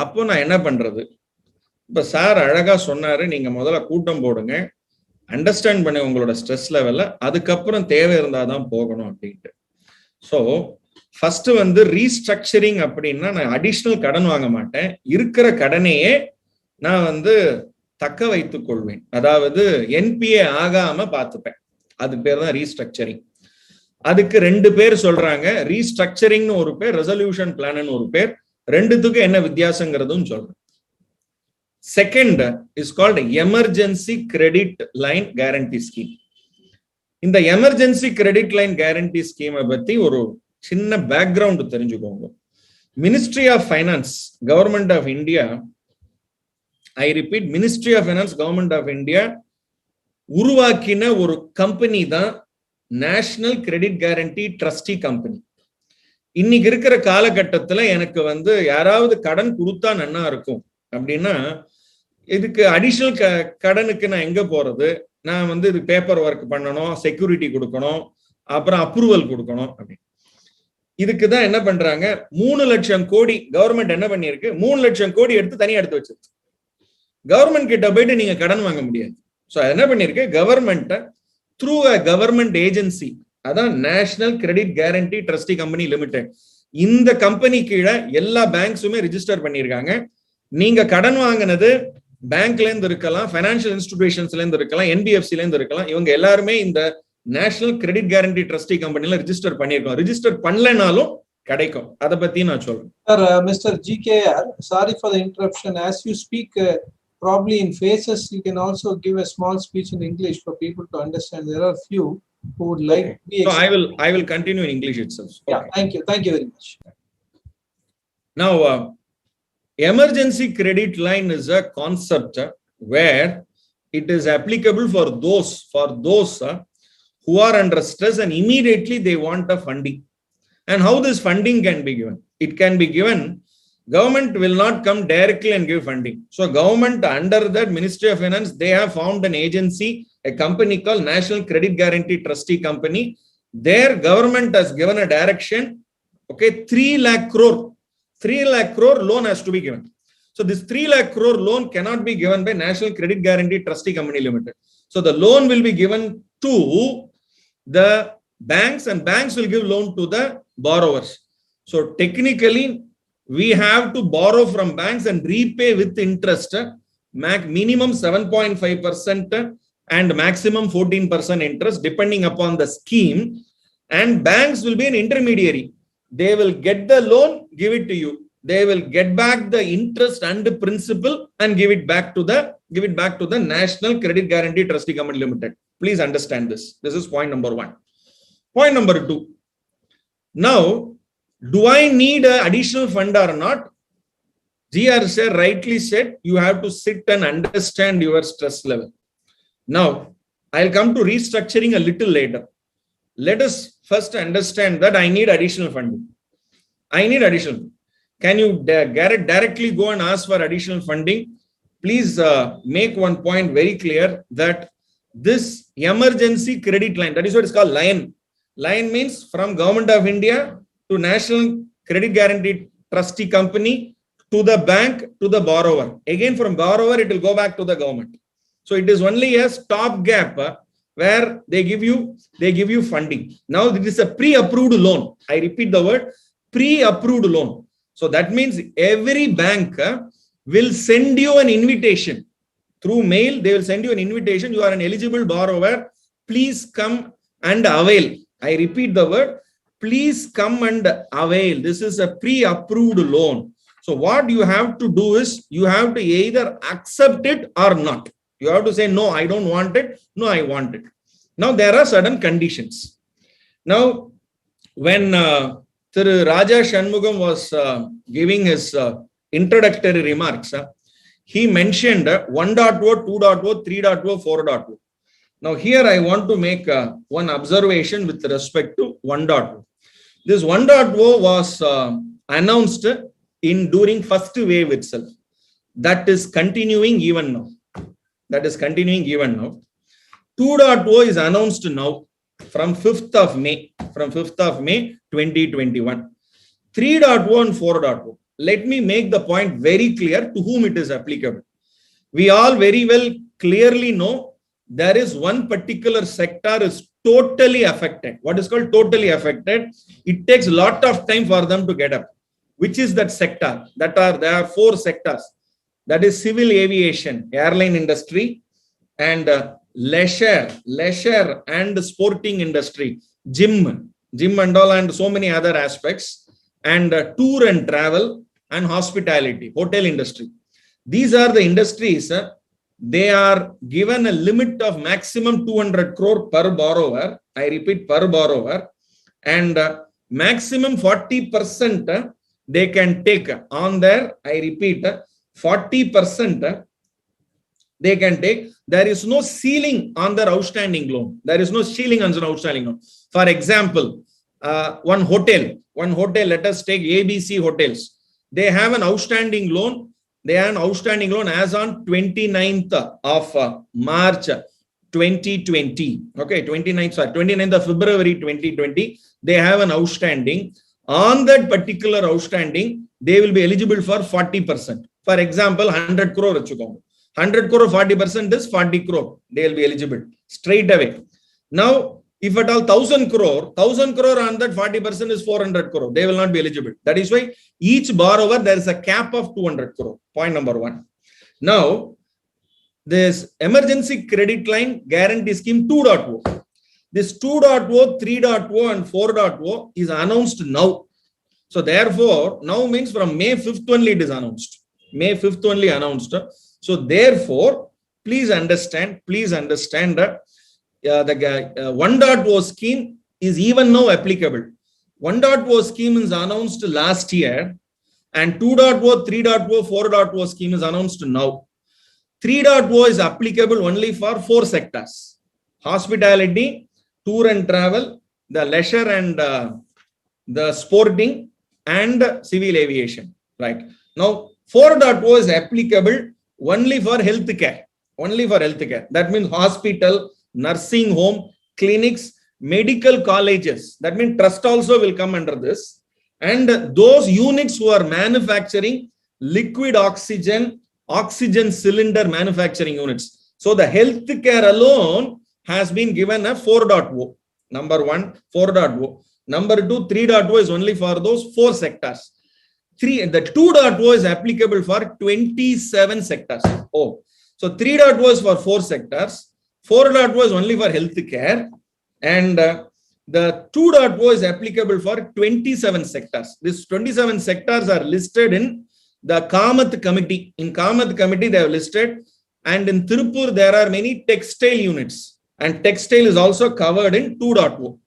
அப்போ நான் என்ன பண்றது? இப்ப சார் அழகா சொன்னாரு, நீங்க முதல்ல கூட்டம் போடுங்க, அண்டர்ஸ்டாண்ட் பண்ணி உங்களோட ஸ்ட்ரெஸ் லெவல்ல, அதுக்கப்புறம் தேவை இருந்தாதான் போகணும் அப்படின்ட்டு. ஸோ ஃபர்ஸ்ட் ரீஸ்ட்ரக்சரிங் அப்படின்னா, நான் அடிஷனல் கடன் வாங்க மாட்டேன், இருக்கிற கடனையே நான் தக்க வைத்துக் கொள்வேன். அதாவது NPA ஆகாம பார்த்துப்பேன். அதுக்கு பேர் தான் ரீஸ்ட்ரக்சரிங். அதுக்கு 2 பேர் சொல்றாங்க, ரீஸ்ட்ரக்சரிங்னு ஒரு பேர், ரெசல்யூஷன் பிளான் ஒரு பேர். ரெண்டுத்துக்கு என்ன வித்தியாசங்கிறதும் சொல்றேன். Second is called emergency credit line guarantee scheme. இந்த எமர்ஜென்சி கிரெடிட் லைன் கேரண்டி ஸ்கீமை பத்தி ஒரு சின்ன பேக்ரவுண்ட் தெரிஞ்சுக்கோங்க. Ministry of finance, government of India, I repeat, ministry of finance, government of India உருவாக்கின ஒரு கம்பெனி தான் national credit guarantee trustee company. இன்னைக்கு இருக்கிற காலகட்டத்துல எனக்கு யாராவது கடன் கொடுத்தா நன்னா இருக்கும் அப்படின்னா, இதுக்கு அடிஷனல் கடனுக்கு நான் எங்க போறது? நான் இது பேப்பர் ஒர்க் பண்ணணும், செக்யூரிட்டி கொடுக்கணும், அப்புறம் அப்ரூவல் கொடுக்கணும் அப்படின்னு. இதுக்கு தான் என்ன பண்றாங்க, 3 லட்சம் கோடி கவர்மெண்ட் என்ன பண்ணிருக்கு, 3 லட்சம் கோடி எடுத்து தனியா எடுத்து வச்சிருக்கு. கவர்மெண்ட் கிட்ட போயிட்டு நீங்க கடன் வாங்க முடியாது. ஸோ என்ன பண்ணிருக்கு, government through a government agency, அதான் national credit guarantee trustee company limited. இந்த கம்பெனி கீழே எல்லா பேங்க்ஸுமே ரிஜிஸ்டர் பண்ணியிருக்காங்க. நீங்க கடன் வாங்கினது பேங்க்ல இருந்து இருக்கலாம், பைனான்சியல் இன்ஸ்டிடியூஷன்ஸ்ல இருந்து இருக்கலாம், NBFCல இருந்து இருக்கலாம். இவங்க எல்லாருமே இந்த நேஷனல் கிரெடிட் கேரண்டி ட்ரஸ்டி கம்பெனில ரிஜிஸ்டர் பண்ணியிருக்கோம். ரிஜிஸ்டர் பண்ணலனாலும் கிடைக்கும். அதை பத்தி நான் சொல்றேன். Sir, Mr. GKR, sorry for the interruption. As you speak probably in phases, you can also give a small speech in English for people to understand. There are few who would like to be. So I will continue in English itself. Okay. Yeah, thank you very much. Now, emergency credit line is a concept where it is applicable for those who are under stress and immediately they want a funding. And how this funding can be given? It can be given. Government will not come directly and give funding. So government, under that Ministry of Finance, they have formed an agency, a company called National Credit Guarantee Trustee Company. Their government has given a direction, okay, 3 lakh crore loan has to be given. So this 3 lakh crore loan cannot be given by National Credit Guarantee Trustee Company Limited. So the loan will be given to the banks and banks will give loan to the borrowers. So technically, we have to borrow from banks and repay with interest, minimum 7.5% and maximum 14% interest depending upon the scheme. And banks will be an intermediary. They will get the loan, give it to you. They will get back the interest and the principal and give it back to the National Credit Guarantee Trustee Company Limited. Please understand this. This is point number 1. Point number 2. Now, do I need an additional fund or not? GR sir rightly said, you have to sit and understand your stress level. Now, I'll come to restructuring a little later. Let us first understand that I need additional funding. I need additional. Can you directly go and ask for additional funding? Please make one point very clear, that this emergency credit line, that is what is called line. Line means from Government of India to National Credit Guarantee Trustee Company to the bank, to the borrower. Again, from borrower, it will go back to the government. So it is only a stopgap where they give you funding. Now it is a pre-approved loan. I repeat the word, pre-approved loan. So that means every bank will send you an invitation through mail. They will send you an invitation. You are an eligible borrower. Please come and avail. I repeat the word, please come and avail. This is a pre-approved loan. So what you have to do is you have to either accept it or not. You have to say, no, I don't want it. No, I want it. Now, there are certain conditions. Now, when Thiru Raja Shanmugam was giving his introductory remarks, he mentioned 1.0, 2.0, 3.0, 4.0. Now, here I want to make one observation with respect to 1.0. This 1.0 was announced during first wave itself. That is continuing even now. 2.0 is announced now from 5th of May 2021. 3.0 and 4.0. Let me make the point very clear to whom it is applicable. We all very well clearly know there is one particular sector is totally affected. What is called totally affected? It takes a lot of time for them to get up. Which is that sector? There are 4 sectors. That is civil aviation, airline industry, and leisure and sporting industry, gym and all, and so many other aspects, and tour and travel and hospitality, hotel industry. These are the industries. They are given a limit of maximum 200 crore per borrower. I repeat, per borrower, and maximum 40% they can take on their, I repeat, 40% they can take. There is no ceiling on their outstanding loan. There is no ceiling on their outstanding loan. For example, one hotel, let us take ABC Hotels. They have an outstanding loan. They have an outstanding loan as on 29th of March 2020. Okay, 29th of February 2020. They have an outstanding. On that particular outstanding, they will be eligible for 40%. For example, 100 crore. 100 crore, 40% is 40 crore. They will be eligible straight away. Now, if at all 1,000 crore on that 40% is 400 crore. They will not be eligible. That is why each borrower, there is a cap of 200 crore. Point number 1. Now, this emergency credit line guarantee scheme 2.0. This 2.0, 3.0 and 4.0 is announced now. So therefore, now means from May 5th only it is announced. May 5th only announced. So therefore, please understand that the 1.0 scheme is even now applicable. 1.0 scheme is announced last year, and 2.0, 3.0, 4.0 scheme is announced now. 3.0 is applicable only for 4 sectors: hospitality, tour and travel, the leisure and the sporting, and civil aviation. Right now, 4.0 is applicable only for healthcare. That means hospital, nursing home, clinics, medical colleges. That means trust also will come under this. And those units who are manufacturing liquid oxygen cylinder manufacturing units. So the healthcare alone has been given a 4.0. Number 1, 4.0. Number 2, 3.0 is only for those 4 sectors. The 2.0 is applicable for 27 sectors. Oh, so 3.0 is for 4 sectors. 4.0 is only for healthcare, and the 2.0 is applicable for 27 sectors. These 27 sectors are listed in the Kamath committee. In Kamath committee, they have listed, and in Tiruppur, there are many textile units, and textile is also covered in 2.0.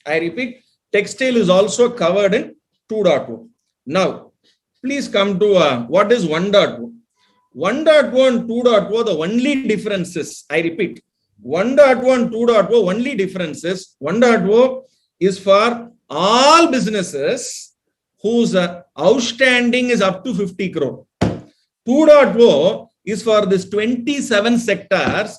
I repeat, textile is also covered in 2.0. Now, please come to what is 1.0. 1.0 and 2.0, the only difference is, I repeat, 1.0 and 2.0, only difference is 1.0 is for all businesses whose outstanding is up to 50 crore. 2.0 is for this 27 sectors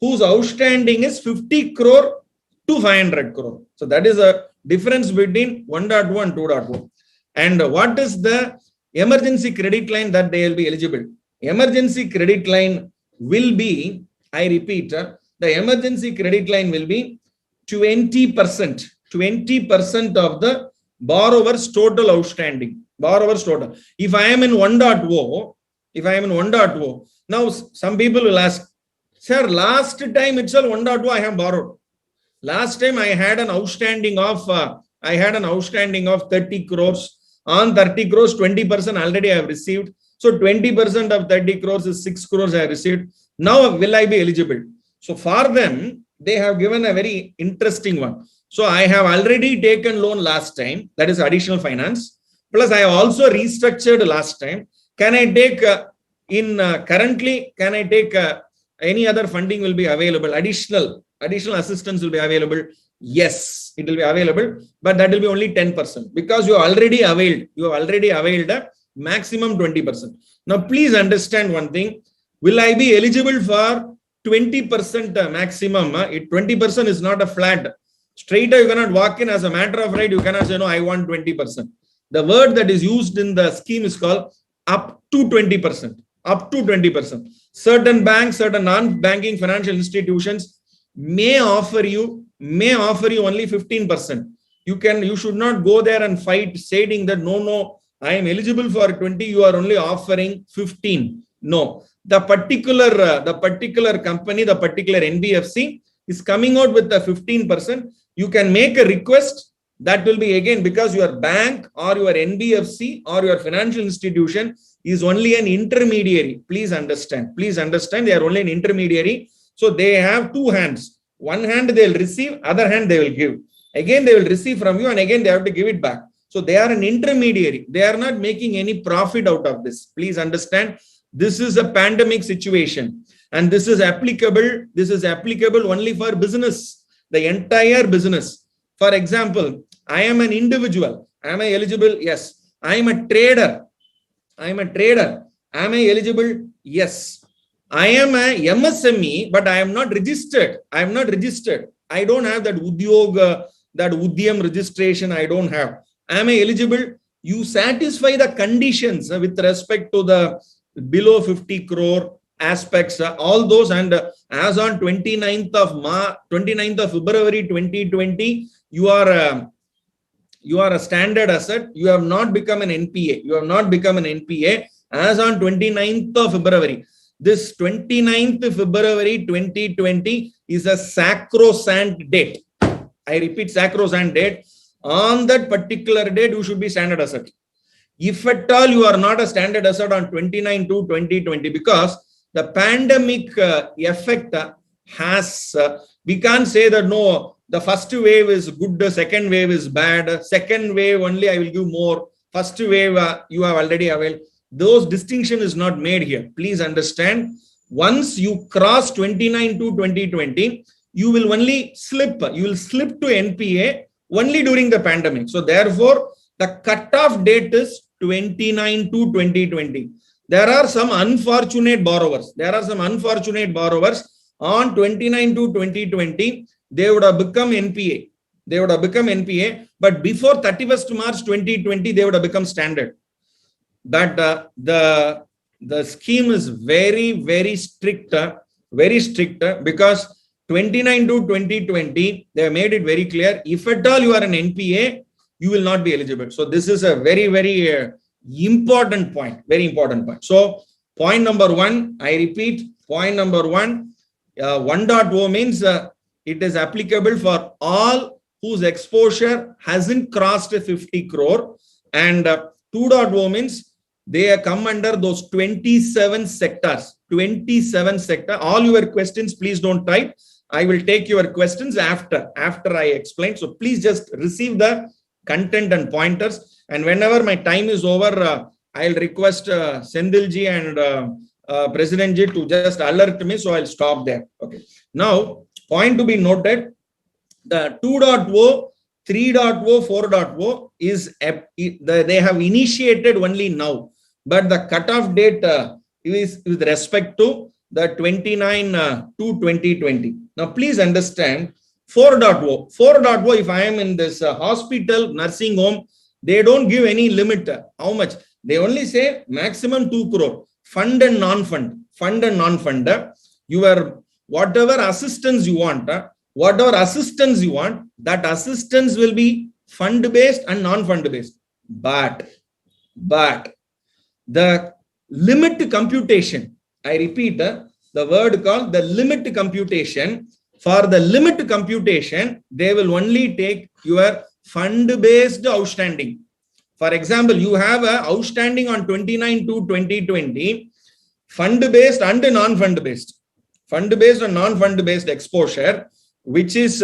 whose outstanding is 50 crore to 500 crore. So that is a difference between 1.0 and 2.0. And what is the emergency credit line that they will be eligible? Emergency credit line will be, I repeat, the emergency credit line will be 20% of the borrower's total outstanding. Borrower's total. If I am in 1.0, now some people will ask, sir, last time itself 1.0 I have borrowed. Last time I had an outstanding of 30 crores. On 30 crores, 20% already I have received. So 20% of 30 crores is 6 crores I have received. Now will I be eligible? So for them, they have given a very interesting one. So I have already taken loan last time, that is additional finance. Plus I have also restructured last time. Can I take currently, can I take any other funding will be available? Additional assistance will be available. Yes, it will be available, but that will be only 10% because you have already availed a maximum 20%. Now, please understand one thing. Will I be eligible for 20% maximum? 20% is not a flat. Straight away, you cannot walk in as a matter of right. You cannot say, no, I want 20%. The word that is used in the scheme is called up to 20%. Up to 20%. Certain banks, certain non-banking financial institutions may offer you only 15%. You should not go there and fight saying that no, I am eligible for 20, you are only offering 15. No, the particular company, the particular NBFC is coming out with the 15%. You can make a request. That will be again because your bank or your NBFC or your financial institution is only an intermediary. Please understand, they are only an intermediary. So they have two hands. One hand they will receive, other hand they will give. Again they will receive from you and again they have to give it back. So they are an intermediary. They are not making any profit out of this. Please understand, this is a pandemic situation and this is applicable only for business, the entire business. For example, I am an individual. Am I eligible? Yes. I am a trader. Am I eligible? Yes. I am a MSME, but I am not registered. I don't have that Udyam registration. I don't have. Am I eligible? You satisfy the conditions with respect to the below 50 crore aspects, all those, and as on 29th of February 2020, you are a standard asset. You have not become an NPA. As on 29th of February. This 29th February 2020 is a sacrosanct date. I repeat, sacrosanct date. On that particular date, you should be standard asset. If at all you are not a standard asset on 29/2/2020, because the pandemic effect has, we can't say that no, the first wave is good, the second wave is bad, second wave only I will give more, first wave you have already availed. Those distinction is not made here. Please understand, once you cross 29/2/2020, you will only slip to NPA only during the pandemic. So therefore, the cutoff date is 29/2/2020. There are some unfortunate borrowers. On 29/2/2020, they would have become NPA. But before 31st March 2020, they would have become standard. But the scheme is very, very strict, because 29/2/2020, they have made it very clear. If at all you are an NPA, you will not be eligible. So this is a very, very important point. So point number one, I repeat, point number one, 1.0 means it is applicable for all whose exposure hasn't crossed 50 crore. And 2.0 means they come under those 27 sectors. All your questions, please don't type. I will take your questions after I explain. So please just receive the content and pointers. And whenever my time is over, I'll request Sendilji and Presidentji to just alert me. So I'll stop there. Okay. Now, point to be noted, the 2.0, 3.0, 4.0 is, they have initiated only now. But the cutoff date is with respect to the 29/2/2020. Now, please understand 4.0. 4.0, if I am in this hospital, nursing home, They don't give any limit. How much? They only say maximum 2 crore. Fund and non-fund. Fund and non-fund. Your whatever assistance you want, that assistance will be fund-based and non-fund-based. But the limit computation, I repeat, the word called the limit computation. For the limit computation, they will only take your fund-based outstanding. For example, you have a outstanding on 29/2/2020, fund-based and non-fund-based. Fund-based and non-fund-based exposure, which is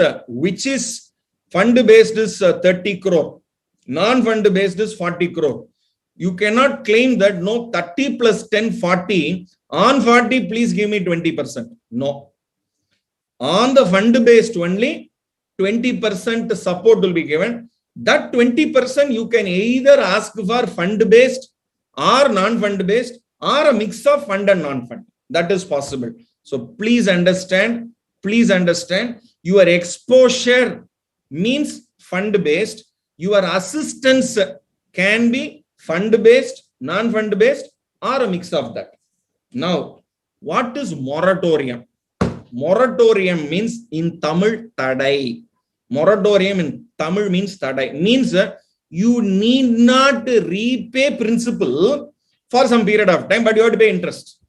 fund-based is 30 crore, non-fund-based is 40 crore. You cannot claim that no 30 plus 10, 40. On 40, please give me 20%. No. On the fund-based only, 20% support will be given. That 20% you can either ask for fund-based or non-fund-based or a mix of fund and non-fund. That is possible. So please understand, your exposure means fund-based. Your assistance can be fund-based, non-fund-based or a mix of that. Now, what is moratorium? Moratorium means in Tamil tadai. Moratorium in Tamil means tadai. Means you need not repay principal for some period of time, but you have to pay interest.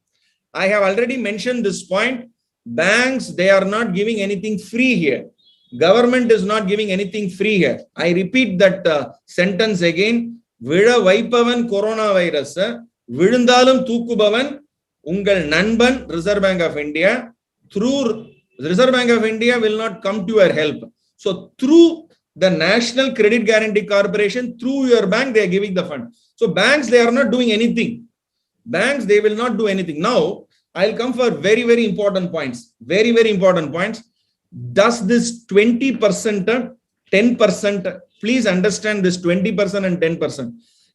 I have already mentioned this point. Banks, they are not giving anything free here. Government is not giving anything free here. I repeat that sentence again. Vila vaipavan coronavirus, vilundalum thukubavan, ungal nanban, Reserve Bank of India. Through Reserve Bank of India will not come to your help. So through the National Credit Guarantee Corporation, through your bank, they are giving the fund. So banks, they are not doing anything. Banks, they will not do anything. Now, I'll come for very, very important points. Very, very important points. Does this 20%, 10%, please understand this 20% and 10%.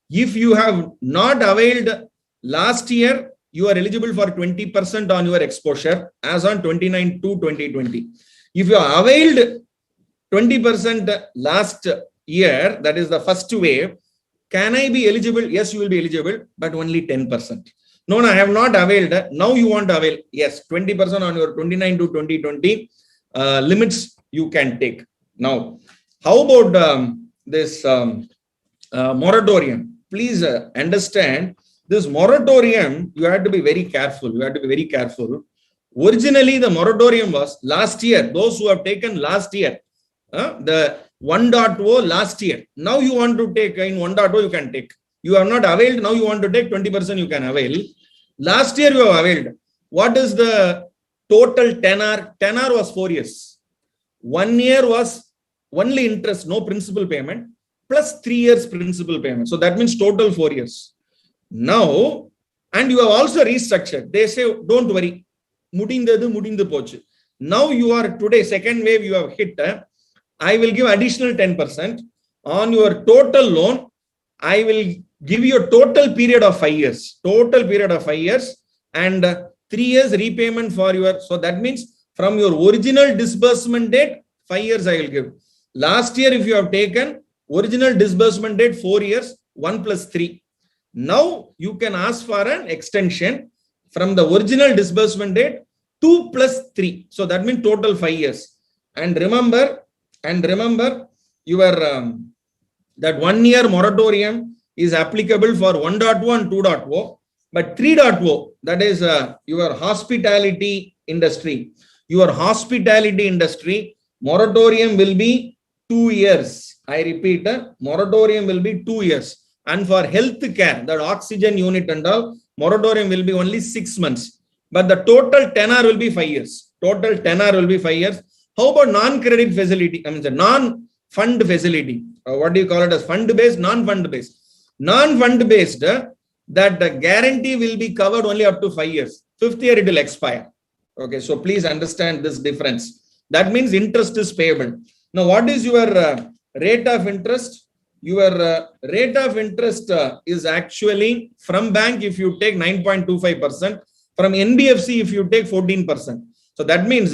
If you have not availed last year, you are eligible for 20% on your exposure as on 29/2/2020. If you have availed 20% last year, that is the first wave, can I be eligible? Yes, you will be eligible, but only 10%. No, I have not availed. Now you want to avail. Yes, 20% on your 29/2/2020 limits you can take. Now, how about this moratorium? Please understand this moratorium. You have to be very careful. Originally, the moratorium was last year. Those who have taken last year, the 1.0 last year. Now you want to take in 1.0, you can take. You have not availed. Now you want to take 20%, you can avail. Last year you have availed. What is the total tenor? Tenor was 4 years. 1 year was only interest, no principal payment, plus 3 years principal payment. So that means total 4 years. Now, and you have also restructured. They say, don't worry. Mudindu pochu. Now you are today, second wave you have hit. I will give additional 10% on your total loan. I will give you a total period of 5 years. Total period of 5 years and 3 years repayment for your. So that means from your original disbursement date, 5 years I will give. Last year, if you have taken original disbursement date 4 years, 1 plus 3. Now you can ask for an extension from the original disbursement date 2 plus 3. So that means total 5 years. And remember your that 1 year moratorium is applicable for 1.0 and 2.0, but 3.0, that is your hospitality industry. Your hospitality industry moratorium will be 2 years. I repeat, moratorium will be 2 years. And for health care, that oxygen unit and all, moratorium will be only 6 months. But the total tenor will be 5 years. Total tenor will be 5 years. How about non-credit facility? I mean, the non-fund facility. What do you call it as fund-based, non-fund-based? Non-fund-based, that the guarantee will be covered only up to 5 years. 5th year, it will expire. Okay, so please understand this difference. That means interest is payable. Now, what is your rate of interest? Your rate of interest is actually from bank if you take 9.25%, from NBFC if you take 14%. So that means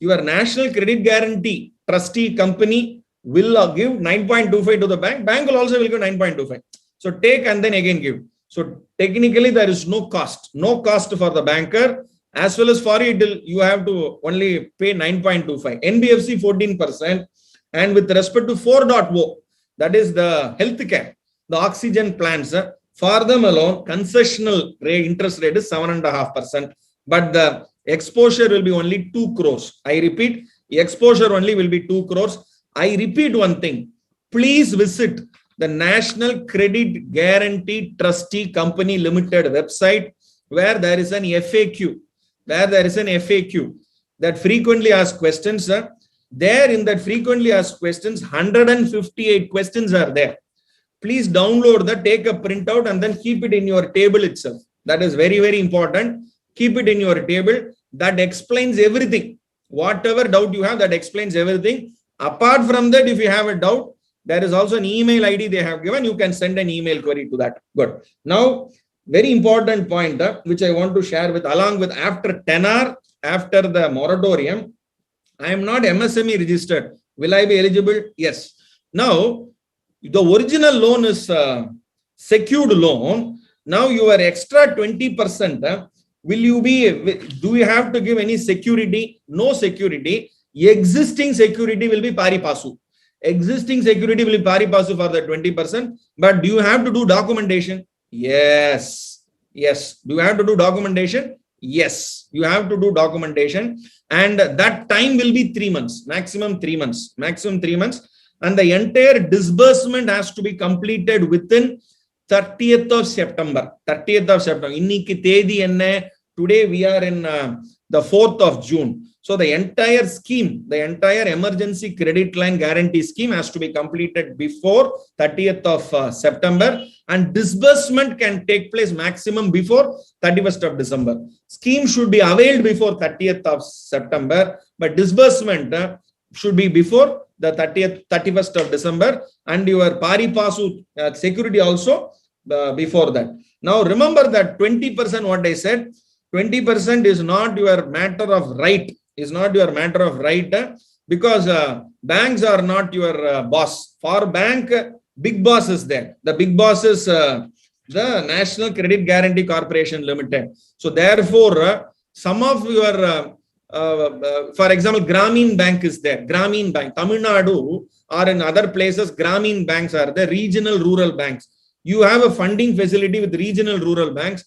your National Credit Guarantee Trustee Company will give 9.25 to the bank. Bank will also give 9.25. So take and then again give. So technically there is no cost for the banker, as well as for it you have to only pay 9.25. NBFC 14%, and with respect to 4.0, that is the healthcare, the oxygen plants, for them alone concessional rate, interest rate is 7.5%, but the exposure will be only 2 crores. I repeat, exposure only will be 2 crores. I repeat one thing, please visit the National Credit Guarantee Trustee Company Limited website, where there is an FAQ, that frequently asked questions. There in that frequently asked questions, 158 questions are there. Please download that, take a printout, and then keep it in your table itself. That is very, very important. Keep it in your table. That explains everything. Whatever doubt you have, that explains everything. Apart from that, if you have a doubt, there is also an email ID they have given. You can send an email query to that. Good. Now, very important point which I want to share with, along with after 10R, after the moratorium, I am not MSME registered. Will I be eligible? Yes. Now, the original loan is secured loan. Now, your extra 20%, will you be, do you have to give any security? No security. Existing security will be pari passu. Existing security will be pari passu for the 20%. But do you have to do documentation? Yes. Yes. Do you have to do documentation? Yes. You have to do documentation. And that time will be 3 months, maximum 3 months, and the entire disbursement has to be completed within 30th of September. Inniki thedi enne, today we are in the 4th of June. So the entire scheme, the entire emergency credit line guarantee scheme has to be completed before 30th of September, and disbursement can take place maximum before 31st of December. Scheme should be availed before 30th of September, but disbursement should be before the 31st of December, and your pari passu security also before that. Now remember that 20%, what I said, 20% is not your matter of right. Because banks are not your boss. For bank, big boss is there. The big boss is the National Credit Guarantee Corporation Limited. So therefore, some of your, for example, Grameen Bank is there. Grameen Bank, Tamil Nadu, or in other places, Grameen banks are the regional rural banks. You have a funding facility with regional rural banks.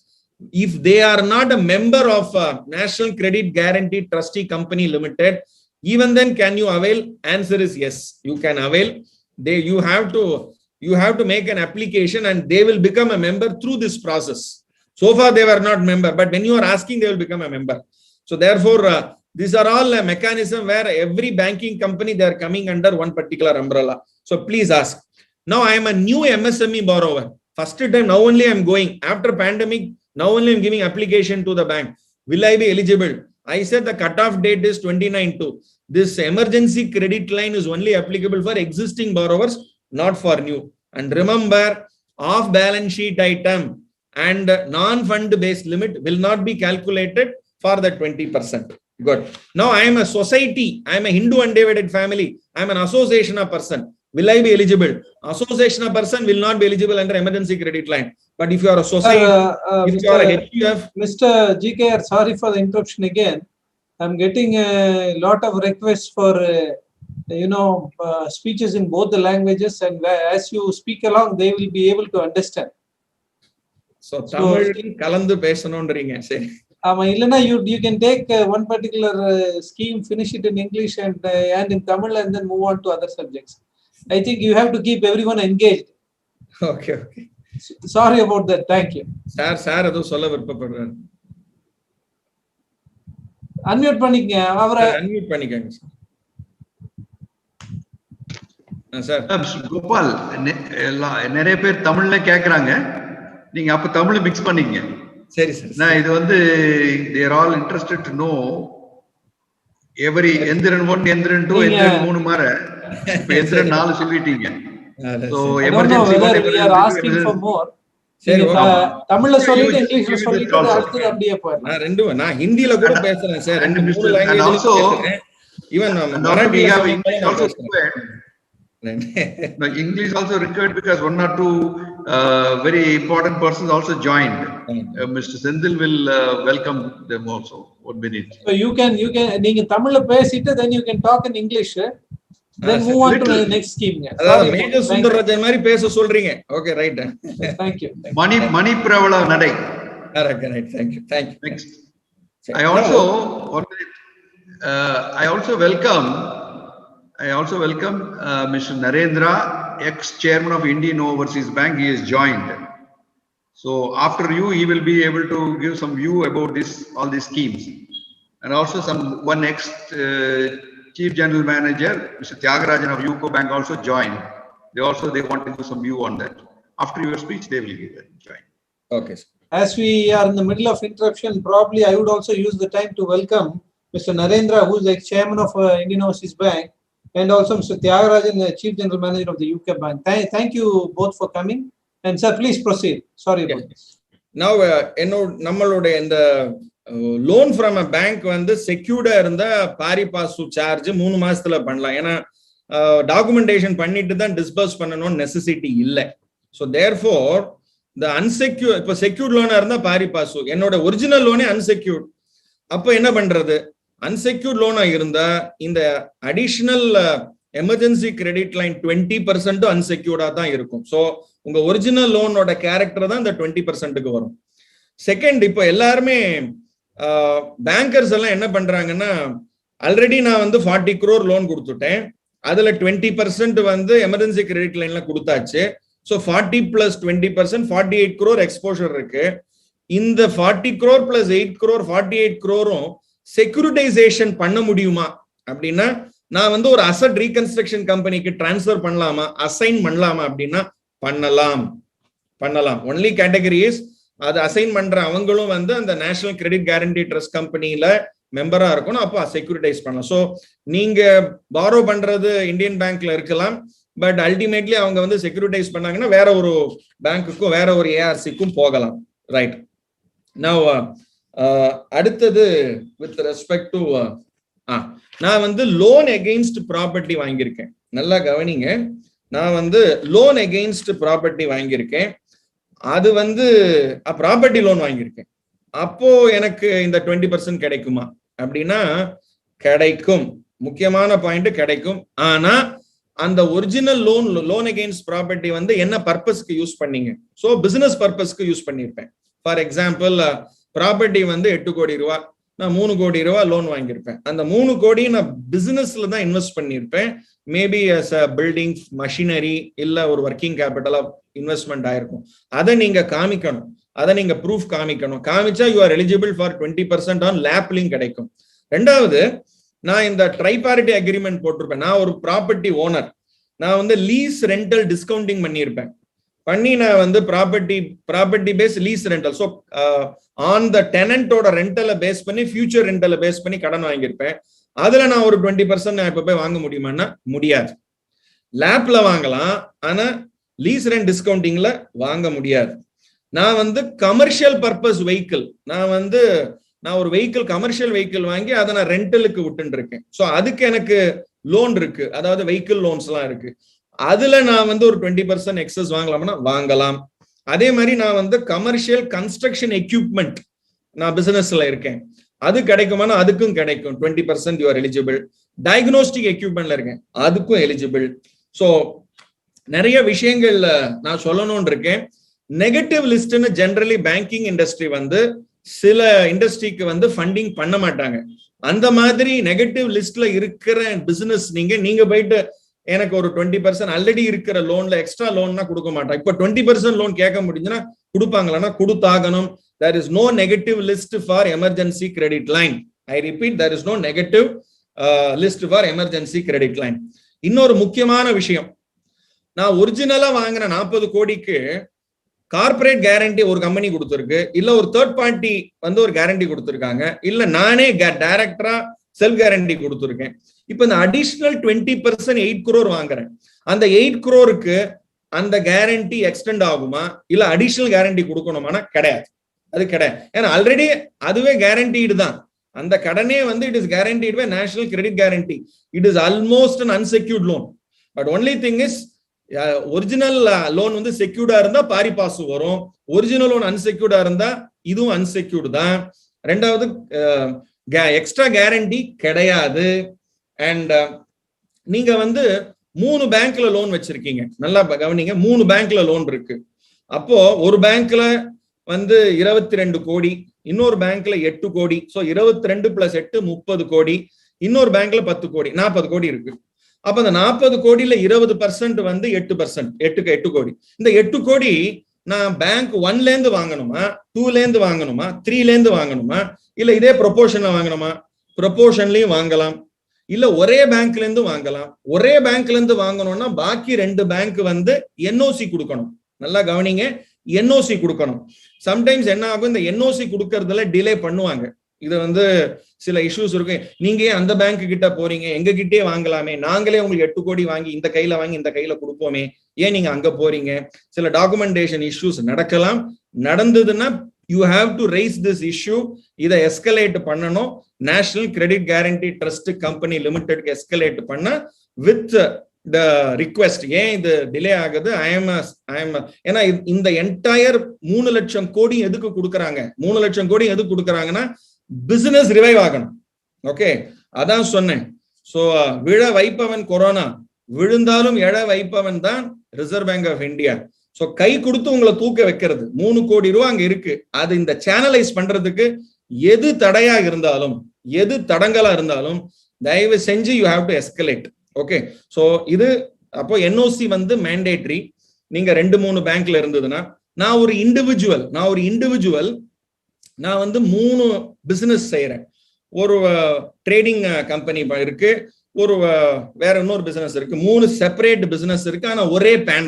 If they are not a member of National Credit Guarantee Trustee Company Limited, even then can you avail? Answer is yes, you can avail. You have to make an application, and they will become a member through this process. So far they were not member, but when you are asking, they will become a member. So therefore, these are all a mechanism where every banking company, they are coming under one particular umbrella. So please ask. Now I am a new MSME borrower. First time, now only I am going. After pandemic, now only I am giving application to the bank. Will I be eligible? I said the cutoff date is 29/2. This emergency credit line is only applicable for existing borrowers, not for new. And remember, off balance sheet item and non-fund based limit will not be calculated for the 20%. Good. Now I am a society. I am a Hindu undivided family. I am an association of person. Will I be eligible? Association of person will not be eligible under emergency credit line. But if you are a society, if you are a HUF, Mr. GKR, sorry for the interruption again. I'm getting a lot of requests for speeches in both the languages, and as you speak along, they will be able to understand. So Tamil kalandu pesanondringa say. You can take one particular scheme, finish it in English and in Tamil, and then move on to other subjects. I think you have to keep everyone engaged. Okay. Sorry about that. Thank you. Sir, adu solla virpapadran. Unmute பண்ணிக்கங்க. அவரை unmute பண்ணிக்கங்க sir. Gopal, நிறைய பேர் தமிழ்ல கேக்குறாங்க. நீங்க அப்ப Tamil mix பண்ணிக்கங்க. சரி சார். நான் இது வந்து they are all interested to know every Enthiran 1, Enthiran 2, Enthiran 3 மாற இப்ப எந்திரன் 4 சொல்லிட்டீங்க. So emergency we are asking for more. சரி, தமிழ்ல சொல்லிட்டு இங்கிலீஷ்ல சொல்லிட்டு அடுத்து அப்படியே போறேன். ரெண்டும் நான் ஹிந்தில கூட பேசுறேன் சார். ரெண்டு மூணு லாங்குவேஜ்ல பேசுறேன். Even Marathi No, English also required because one or two very important persons also joined. Mr. Sendil will welcome them also. 1 minute. So you can நீங்க தமிழ்ல பேசிட்டு then you can talk in English. Then move on to the next scheme. அதாவது major Sundararajan மாதிரி பேச சொல்றீங்க. Okay, right. Thank you. Mani Pravala Nadai. Right. Thank you. Next. I also welcome Mr. Narendra, ex-chairman of Indian Overseas Bank. He has joined. So after you, he will be able to give some view about all these schemes. And also one ex-chief general manager, Mr. Tyagarajan of UCO Bank also joined. They want to give some view on that. After your speech, they will join. Okay. As we are in the middle of interruption, probably I would also use the time to welcome Mr. Narendra, who is the chairman of Indian Overseas Bank, and also Mr. Tyagarajan, the chief general manager of the UK Bank. Thank you both for coming. And sir, please proceed. Sorry about this. Now, நம்மளோட இந்த loan from a bank வந்து செக்யூர்டா இருந்த Pari pass charge 3 மாசத்துல பண்ணலாம். ஏன்னா documentation பண்ணிட்டு தான் disburse பண்ணணும்னு நெசசிட்டி இல்லை. ஸோ தேர்ஃபோர் இந்த அன்செக்யூர் இப்போ செக்யூர்ட் லோனா இருந்தா பாரி பாஸ், என்னோட ஒரிஜினல் லோனே அன்செக்யூர்ட். அப்போ என்ன பண்றது? அன்செக்யூர்ட் லோனா இருந்தா இந்த அடிஷனல் எமர்ஜென்சி கிரெடிட் லைன் 20% அன்செக்யூர்டா தான் இருக்கும். ஸோ உங்க ஒரிஜினல் லோனோட கேரக்டர் தான் இந்த 20%க்கு வரும். செகண்ட், இப்போ எல்லாருமே பேங்கர்ஸ் எல்லாம் என்ன பண்றாங்கன்னா, ஆல்ரெடி நான் வந்து 40 crore லோன் கொடுத்துட்டேன், அதுல 20% வந்து எமர்ஜென்சி கிரெடிட் லைன்ல கொடுத்தாச்சு. ஸோ 40 + 20% 48 crore எக்ஸ்போஷர் இருக்கு. இந்த 40 crore + 8 crore 48 crore செக்யூரிட்டைசேஷன் பண்ண முடியுமா அப்படின்னா, நான் வந்து ஒரு அசட் ரீகன்ஸ்ட்ரக்ஷன் கம்பெனிக்கு டிரான்ஸ்ஃபர் பண்ணலாமா, அசைன் பண்ணலாமா அப்படின்னா பண்ணலாம். ஒன்லி கேட்டகரி இஸ் அது அசைன் பண்ற அவங்களும் வந்து அந்த நேஷனல் கிரெடிட் கேரண்டி ட்ரஸ்ட் கம்பெனில மெம்பரா இருக்கணும். அப்போ செக்யூரிட்டைஸ் பண்ணலாம். ஸோ நீங்க பாரோ பண்றது இந்தியன் பேங்க்ல இருக்கலாம், பட் அல்டிமேட்லி அவங்க வந்து செக்யூரிட்டைஸ் பண்ணாங்கன்னா வேற ஒரு பேங்க்குக்கும் வேற ஒரு ஏஆர்சிக்கும் போகலாம். ரைட். நவ் அடுத்தது வித் ரெஸ்பெக்ட் டு நான் வந்து லோன் எகெயின்ஸ்ட் ப்ராப்பர்ட்டி வாங்கியிருக்கேன். நல்லா கவனிங்க, நான் வந்து லோன் எகெயின்ஸ்ட் ப்ராப்பர்ட்டி வாங்கியிருக்கேன். அது வந்து ப்ராப்பர்ட்டி லோன் வாங்கியிருக்கேன். அப்போ எனக்கு இந்த 20% கிடைக்குமா அப்படின்னா கிடைக்கும். முக்கியமான பாயிண்ட், கிடைக்கும். ஆனா அந்த ஒரிஜினல் லோன் எகெயின்ஸ்ட் ப்ராப்பர்ட்டி வந்து என்ன பர்பஸ்க்கு யூஸ் பண்ணீங்க? ஸோ பிசினஸ் பர்பஸ்க்கு யூஸ் பண்ணியிருப்பேன். ஃபார் எக்ஸாம்பிள், ப்ராப்பர்ட்டி வந்து 8 கோடி ரூபா, நான் 3 கோடி ரூபா லோன் வாங்கியிருப்பேன். அந்த 3 கோடி நான் பிசினஸ்ல தான் இன்வெஸ்ட் பண்ணியிருப்பேன். மேபி as a பில்டிங், மஷினரி, இல்ல ஒரு ஒர்க்கிங் கேபிட்டலா இன்வெஸ்ட்மெண்ட் ஆயிருக்கும். அதை நீங்க காமிக்கணும், அதை நீங்க ப்ரூஃப் காமிக்கணும். காமிச்சா you are eligible for 20% on labelling கிடைக்கும். ரெண்டாவது, நான் இந்த ட்ரைபாரிட்டி அக்ரிமெண்ட் போட்டிருப்பேன். நான் ஒரு ப்ராப்பர்ட்டி ஓனர், நான் வந்து லீஸ் ரெண்டல் டிஸ்கவுண்டிங் பண்ணியிருப்பேன். நான் வந்து property base lease rental, so on the டெனண்டோட ரெண்டலை பேஸ் பண்ணி ஃபியூச்சர் ரெண்டலை பேஸ் பண்ணி கடன் வாங்கியிருப்பேன். அதுல நான் ஒரு 20% நான் இப்ப போய் வாங்க முடியுமான்னா முடியாது. லேப்ல வாங்கலாம், ஆனா லீஸ் ரெண்ட் டிஸ்கவுண்டிங்ல வாங்க முடியாது. நான் வந்து கமர்ஷியல் பர்பஸ் வெஹிக்கிள், நான் ஒரு வெஹிக்கிள், கமர்ஷியல் வெஹிக்கிள் வாங்கி அதை நான் ரெண்டலுக்கு விட்டு இருக்கேன். ஸோ அதுக்கு எனக்கு லோன் இருக்கு, அதாவது வெஹிக்கிள் லோன்ஸ் எல்லாம் இருக்கு. அதுல நான் வந்து ஒரு 20% எக்ஸஸ் வாங்கலாம்னா வாங்கலாம். அதே மாதிரி நான் வந்து கமர்ஷியல் கன்ஸ்ட்ரக்ஷன் எக்யூப்மெண்ட் நான் பிசினஸ்ல இருக்கேன், அது கிடைக்குமானா அதுக்கும் கிடைக்கும். 20% யூ ஆர் எலிஜிபிள். டயக்னோஸ்டிக் எக்யூப்மெண்ட்ல இருக்கேன், அதுக்கும் எலிஜிபிள். ஸோ நிறைய விஷயங்கள்ல நான் சொல்லணும்னு இருக்கேன். நெகட்டிவ் லிஸ்ட்னு ஜெனரலி பேங்கிங் இண்டஸ்ட்ரி வந்து சில இண்டஸ்ட்ரிக்கு வந்து ஃபண்டிங் பண்ண மாட்டாங்க. அந்த மாதிரி நெகட்டிவ் லிஸ்ட்ல இருக்கிற பிசினஸ் நீங்க போயிட்டு எனக்கு ஒரு 20% ஆல்ரெடி இருக்கிற லோன்ல எக்ஸ்ட்ரா லோன்னா கொடுக்க மாட்டாங்க. இப்போ 20% லோன் கேட்க முடிஞ்சுன்னா கொடுப்பாங்களான்னா கொடுத்தாகணும். There is no negative list for emergency credit line. I repeat, there is no negative list for emergency credit line. இன்னொரு முக்கியமான விஷயம், நான் ஒரிஜினலா வாங்கின 40 கோடிக்கு கார்பரேட் கேரண்டி ஒரு கம்பெனி கொடுத்துருக்கு, இல்ல ஒரு தேர்ட் பார்ட்டி வந்து ஒரு கேரண்டி கொடுத்துருக்காங்க, இல்ல நானே டைரக்டரா செல்ஃப் கேரண்டி கொடுத்துருக்கேன். இப்ப இந்த அடிஷனல் 20% 8 crore வாங்குறேன். அந்த 8 crore அந்த கேரண்டி எக்ஸ்டெண்ட் ஆகுமா, இல்ல அடிஷனல் கேரண்டி கொடுக்கணுமானா கிடையாது. அது கிடையாது. ஏன்னா ஆல்ரெடி அதுவே கேரண்டீடு தான். அந்த கடனே வந்து it is guaranteed by national credit guarantee. It is almost an unsecured loan. But only thing is original loan வந்து செக்யூர்டா இருந்தா பாரி பாஸ் வரும், ஒரிஜினல் லோன் அன்செக்யூர்டா இருந்தா இதுவும் அன்செக்யூர்டு தான். ரெண்டாவது எக்ஸ்ட்ரா கேரண்டி கிடையாது. அண்ட் நீங்க வந்து 3 பேங்க்ல லோன் வச்சிருக்கீங்க, நல்லா கவனிங்க, 3 பேங்க்ல லோன் இருக்கு. அப்போ ஒரு பேங்க்ல வந்து 22 கோடி, இன்னொரு பேங்க்ல 8 கோடி, சோ 22 + 8 30 கோடி, இன்னொரு பேங்க்ல 10 கோடி, 40 கோடி இருக்கு. அப்ப அந்த 40 கோடியில 20% வந்து 8%, 8 கோடி. இந்த 8 கோடி நான் பேங்க் 1ல இருந்து வாங்கணுமா, 2ல இருந்து வாங்கணுமா, 3ல இருந்து வாங்கணுமா, இல்ல இதே ப்ரொபோர்ஷன்ல வாங்கணுமா? ப்ரொபோர்ஷன்லயும் வாங்கலாம், இல்ல ஒரே பேங்க்ல இருந்து வாங்கலாம். ஒரே பேங்க்ல இருந்து வாங்கணும்னா பாக்கி 2 பேங்க் வந்து என்ஓசி கொடுக்கணும். நல்லா கவனிங்க, என்ஓசி கொடுக்கணும். சம்டைம்ஸ் என்ன ஆகும், இந்த என்ஓசி கொடுக்கறதுல டிலே பண்ணுவாங்க. இது வந்து சில இஷ்யூஸ் இருக்கு. நீங்க ஏன் அந்த பேங்க் கிட்ட போறீங்க, எங்க கிட்டே வாங்கலாமே, நாங்களே உங்களுக்கு 8 கோடி வாங்கி இந்த கையில வாங்கி இந்த கையில கொடுப்போமே, ஏன் நீங்க அங்க போறீங்க? சில டாக்குமெண்டேஷன் இஷ்யூஸ் நடக்கலாம். நடந்ததுன்னா you have to rice this issue. இதை எஸ்கலேட் பண்ணணும். National credit guarantee trust company லிமிடெட்க்கு எஸ்கலேட் பண்ண வித் த ரிக்வெஸ்ட். ஏன் இது டிலே ஆகுது? ஏன்னா இந்த என்டையர் 3 லட்சம் கோடி எதுக்கு கொடுக்கறாங்க? 3 லட்சம் கோடி எதுக்கு கொடுக்கறாங்கன்னா பிசினஸ் ரிவைவ் ஆகணும். ஓகே, அதான் சொன்னேன். சோ விழ வைப்பவன் கொரோனா, விழுந்தாலும் எழ வைப்பவன் தான் Reserve bank of India. So கை கொடுத்து உங்களை தூக்க வைக்கிறது 3 கோடி ரூபாய் அங்க இருக்கு. அது இந்த சேனலைஸ் பண்றதுக்கு எது தடையா இருந்தாலும், எது தடங்களா இருந்தாலும் தயவு செஞ்சு you have to escalate. Okay, so இது அப்போ என்ஓசி வந்து மேண்டேட்டரி. நீங்க 2-3 பேங்க்ல இருந்ததுன்னா, நான் ஒரு இண்டிவிஜுவல் நான் வந்து 3 பிசினஸ் செய்யறேன். ஒரு ட்ரேடிங் கம்பெனி இருக்கு, ஒரு வேற இன்னொரு பிசினஸ் இருக்கு, 3 செப்பரேட் பிசினஸ் இருக்கு. ஆனா ஒரே பேன்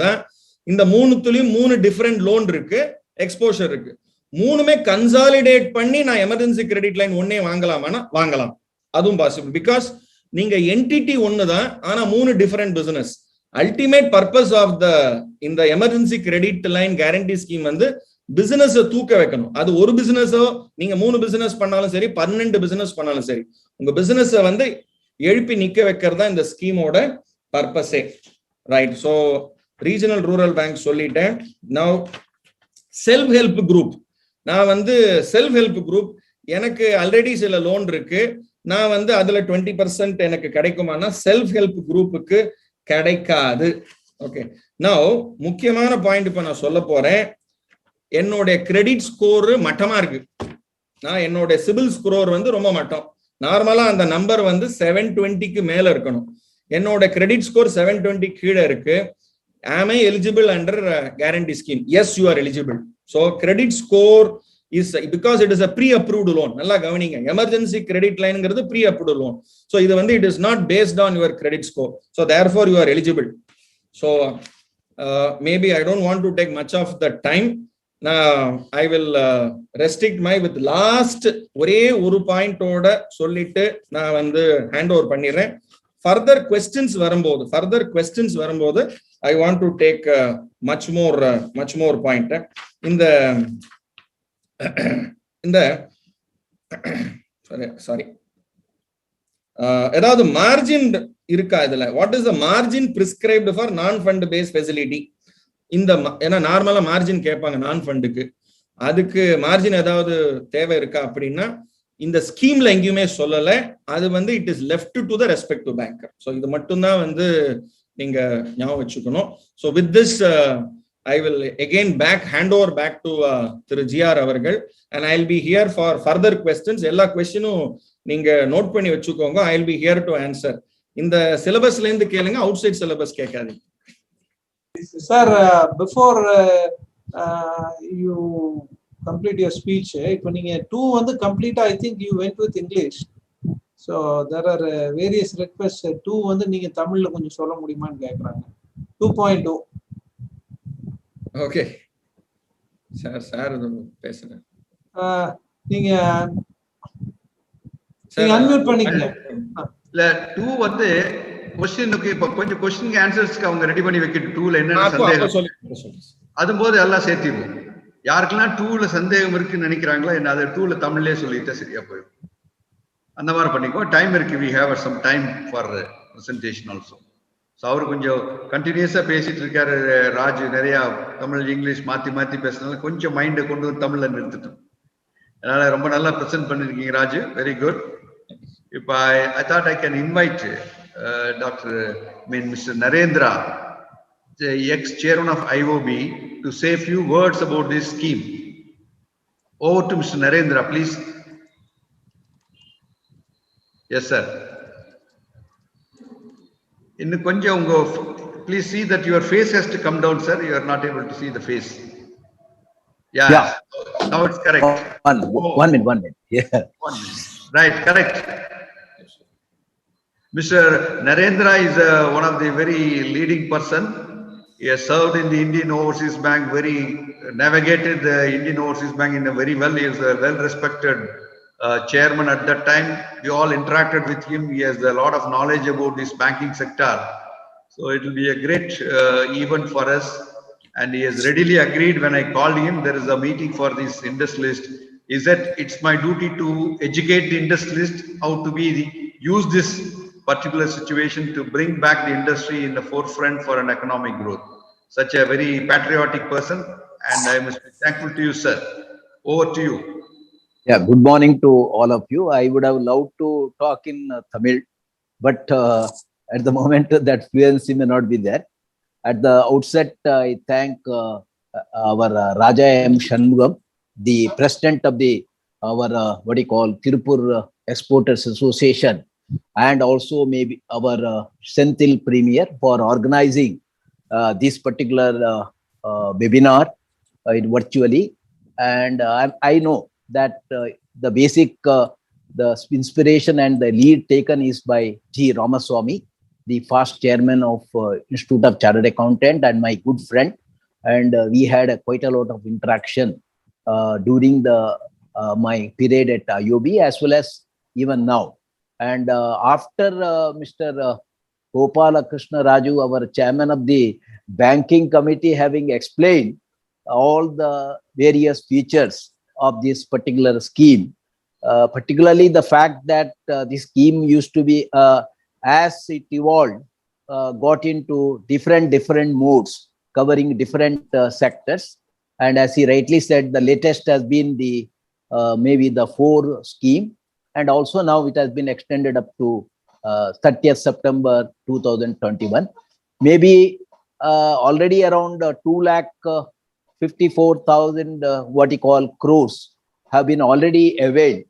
தான். இந்த 3த்துலயும் 3 டிஃபரெண்ட் லோன் இருக்கு, எக்ஸ்போஷர் இருக்கு. 3மே கன்சாலிடேட் பண்ணி நான் எமர்ஜென்சி கிரெடிட் லைன் ஒன்னே வாங்கலாமானா வாங்கலாம், அதுவும் பாசிபிள். பிகாஸ் நீங்க என்டிட்டி ஒன்னு தான், ஆனா 3 different business. Ultimate purpose of இந்த emergency credit line guarantee scheme வந்து பிசினஸ் தூக்க வைக்கணும். அது ஒரு பிசினஸோ நீங்க 3 பிசினஸ் பண்ணாலும் சரி, 12 பிசினஸ் பண்ணாலும் சரி, உங்க பிசினஸ் வந்து எழுப்பி நிக்க வைக்கிறதா இந்த ஸ்கீமோட பர்பஸே. Right, so regional rural bank சொல்லிட்டேன். Now self help group. நான் வந்து செல்ஃப் ஹெல்ப் குரூப், எனக்கு ஆல்ரெடி சில லோன் இருக்கு, நான் வந்து அதுல 20% எனக்கு கிடைக்குமானா செல்ஃப் ஹெல்ப் குரூப்புக்கு கிடைக்காது. ஓகே, நவ் முக்கியமான பாயிண்ட் இப்ப நான் சொல்ல போறேன். என்னுடைய கிரெடிட் ஸ்கோர் மட்டமா இருக்கு. நான் என்னோட சிபில் ஸ்கோர் வந்து ரொம்ப மட்டம். நார்மலா அந்த நம்பர் வந்து 720க்கு மேல இருக்கணும். என்னோட கிரெடிட் ஸ்கோர் 720 கீழே இருக்கு. am I eligible under guarantee scheme? Yes, you are eligible. So credit score is because it is a pre-approved loan. நல்லா கவனிங்க, எமர்ஜென்சி கிரெடிட் லைன்ங்கிறது pre-approved loan. So இது வந்து it is not based on your credit score. So therefore you are eligible. So maybe I don't want to take much of the time. I will restrict my with last ஒரே ஒரு பாயிண்டோட சொல்லிட்டு நான் வந்து hand over பண்ணிடுறேன். Further questions வரும்போது I want to take much more point. இந்த sorry ஏதாவது margin இருக்கா இதுல? What is the margin prescribed for நான் ஃபண்ட் பேஸ்ட் ஃபெசிலிட்டி? இந்த ஏன்னா நார்மலா மார்ஜின் கேட்பாங்க நான் ஃபண்டுக்கு, அதுக்கு மார்ஜின் ஏதாவது தேவை இருக்கா அப்படின்னா இந்த ஸ்கீம்ல எங்கேயுமே சொல்லல. அது வந்து it is left to the respective banker. So இது மட்டும்தான் வந்து நீங்க ஞாபகம் வச்சுக்கணும். So with this I will again hand over back to Thiru GR அவர்கள், and I will be here for further questions. எல்லா கொஸ்டினும் நீங்க நோட் பண்ணி வச்சுக்கோங்க. I will be here to answer. இந்த சிலபஸ்ல இருந்து கேளுங்க, அவுட் சைட் சிலபஸ் கேட்காதீங்க. Sir, before you complete your speech, இப்போ நீங்க 2 வந்து complete, I think you went with English. So there are various requests. 2 வந்து நீங்க தமிழ்ல கொஞ்சம் சொல்ல முடியுமான்னு கேக்குறாங்க. 2.0. ஓகே சார் பேசுறேன். நீங்க அன்மியூட் பண்ணிக்கங்க. இல்ல 2 வந்து क्वेश्चनக்கு இப்ப கொஞ்சம் क्वेश्चनக்கு ஆன்சர்ஸ்க்கு அவங்க ரெடி பண்ணி வைக்கிட்டு 2ல என்ன சந்தேகம் அதும்போது எல்லாம் சேர்த்திடுவோம். யாருக்கெல்லாம் 2ல சந்தேகம் இருக்குன்னு நினைக்கிறாங்களோ என்ன அதை 2ல தமிழ்லயே சொல்லிட்டா சரியா போயிடும். அந்த மாதிரி பண்ணிக்கோ. டைம் இருக்கு, we have some time for presentation also. So அவர் கொஞ்சம் கண்டினியூஸாக பேசிட்டு இருக்காரு. ராஜ் நிறையா தமிழ் இங்கிலீஷ் மாற்றி மாற்றி பேசுனால கொஞ்சம் மைண்டை கொண்டு வந்து தமிழில் நிறுத்திட்டோம். அதனால ரொம்ப நல்லா ப்ரெசென்ட் பண்ணியிருக்கீங்க ராஜு, வெரி குட். இப்போ I thought I can invite Mr. Narendra, the ex-chairman of IOB, to say a few words about this scheme. Over to Mr. Narendra, please. Yes, sir. இன்னும் கொஞ்சம் உங்க please see that your face has to come down, sir. You are not able to see the face. Yeah. Now it's correct. One minute. Yeah. 1 minute. Right, correct. Mr. Narendra is one of the very leading person. He has served in the Indian Overseas Bank, navigated the Indian Overseas Bank in a very well. He is a well-respected chairman at that time. We all interacted with him. He has a lot of knowledge about this banking sector. So it will be a great event for us. And he has readily agreed when I called him. There is a meeting for this industrialist. He said, it's my duty to educate the industrialist how to use this particular situation to bring back the industry in the forefront for an economic growth. Such a very patriotic person, and I must be thankful to you, sir. Over to you. Yeah, good morning to all of you. I would have loved to talk in Tamil, but at the moment that fluency may not be there. At the outset, I thank our Raja M. Shanmugam, the president of our Tiruppur Exporters Association, and also maybe our Senthil Premier for organizing this particular webinar virtually. And I know that the basic the inspiration and the lead taken is by G. Ramaswamy, the first chairman of Institute of Chartered Accountant and my good friend. And we had quite a lot of interaction during my period at IOB as well as even now. And after Mr. Gopala Krishna Raju, our chairman of the banking committee, having explained all the various features of this particular scheme, particularly the fact that this scheme used to be, as it evolved, got into different modes covering different sectors. And as he rightly said, the latest has been the maybe the 4 scheme. And also now it has been extended up to 30th September 2021. Maybe already around 2,54,000 crores have been already availed.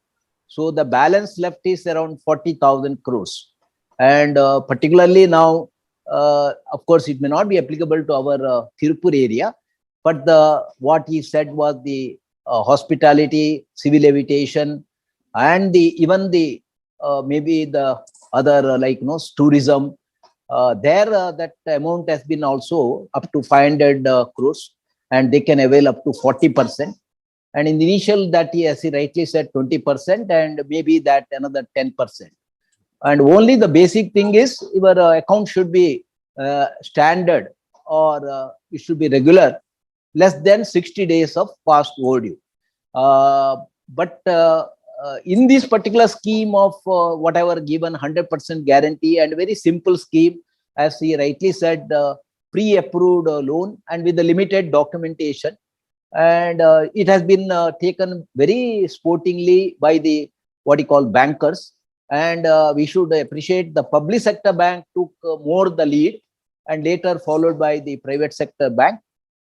So the balance left is around 40,000 crores. And particularly now, of course, it may not be applicable to our Tiruppur area, but what he said was the hospitality, civil aviation, and even the maybe the other tourism. There that amount has been also up to 500 crores, and they can avail up to 40%. And in the initial that he, as he rightly said, 20%, and maybe that another 10%. And only the basic thing is your account should be standard, or it should be regular, less than 60 days of past overdue. But in this particular scheme of whatever given 100% guarantee and very simple scheme, as he rightly said, pre-approved loan and with the limited documentation. And it has been taken very sportingly by the bankers. And we should appreciate the public sector bank took more the lead, and later followed by the private sector bank.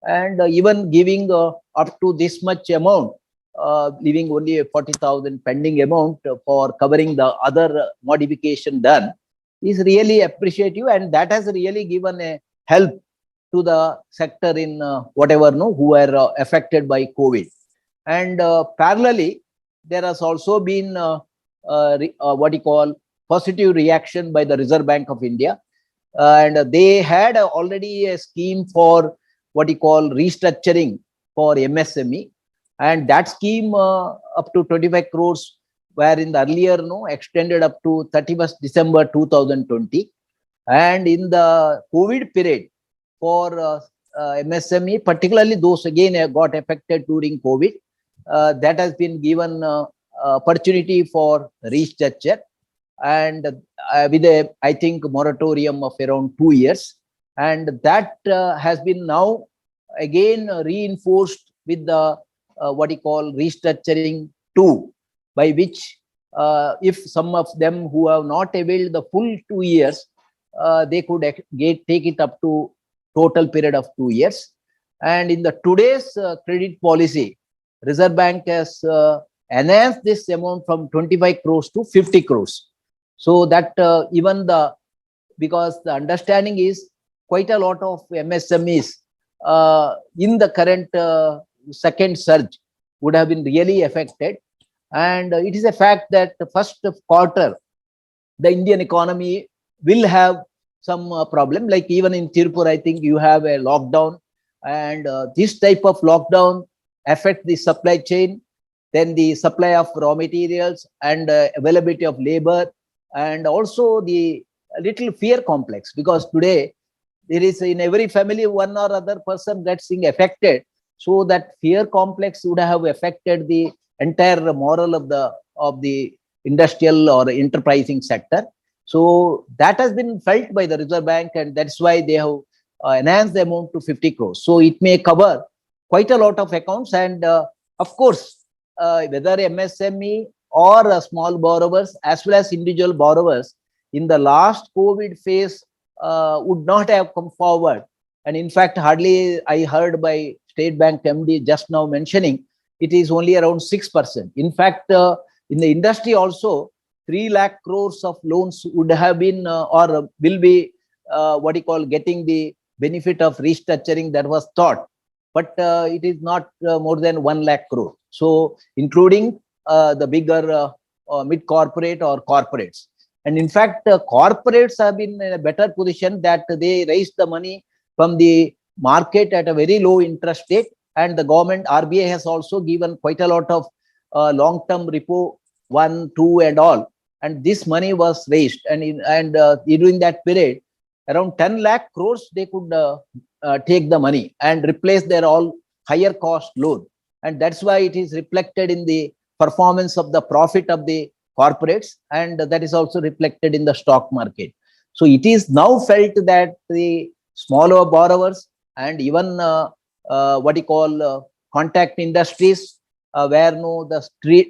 And even giving up to this much amount, leaving only a 40,000 pending amount for covering the other modification done, is really appreciative. And that has really given a help to the sector in who were affected by COVID. And parallelly, there has also been positive reaction by the Reserve Bank of India, and they had already a scheme for restructuring for MSME, and that scheme up to 25 crores were in the earlier extended up to 31st December 2020. And in the COVID period for MSME, particularly those again got affected during COVID, that has been given opportunity for restructure. and with a, I think, moratorium of around 2 years. And that has been now again reinforced with the what you call restructuring 2, by which if some of them who have not availed the full 2 years, they could take it up to total period of 2 years. And in the today's credit policy, Reserve Bank has enhanced this amount from 25 crores to 50 crores. So that even the, because the understanding is quite a lot of MSMEs in the current second surge would have been really affected. And it is a fact that the first quarter, the Indian economy will have some problem. Like even in Tiruppur, I think you have a lockdown, and this type of lockdown affect the supply chain, then the supply of raw materials and availability of labor, and also the little fear complex, because today there is in every family one or other person gets affected. So that fear complex would have affected the entire moral of the industrial or enterprising sector. So that has been felt by the Reserve Bank, and that's why they have enhanced the amount to 50 crores. So it may cover quite a lot of accounts. And of course, whether MSME or small borrowers as well as individual borrowers in the last COVID phase would not have come forward. And in fact, hardly I heard by State Bank MD just now mentioning it is only around 6%. In fact, in the industry also, 3 lakh crores of loans would have been or will be what you call getting the benefit of restructuring that was thought. But it is not more than 1 lakh crore. So including the bigger mid-corporate or corporates. And in fact, corporates have been in a better position that they raised the money from the market at a very low interest rate. And the government, RBI, has also given quite a lot of long-term repo 1, 2 and all. And this money was raised. And during that period, around 10 lakh crores, they could take the money and replace their all higher cost loan. And that's why it is reflected in the performance of the profit of the corporates, and that is also reflected in the stock market. So it is now felt that the smaller borrowers and even what you call contact industries where the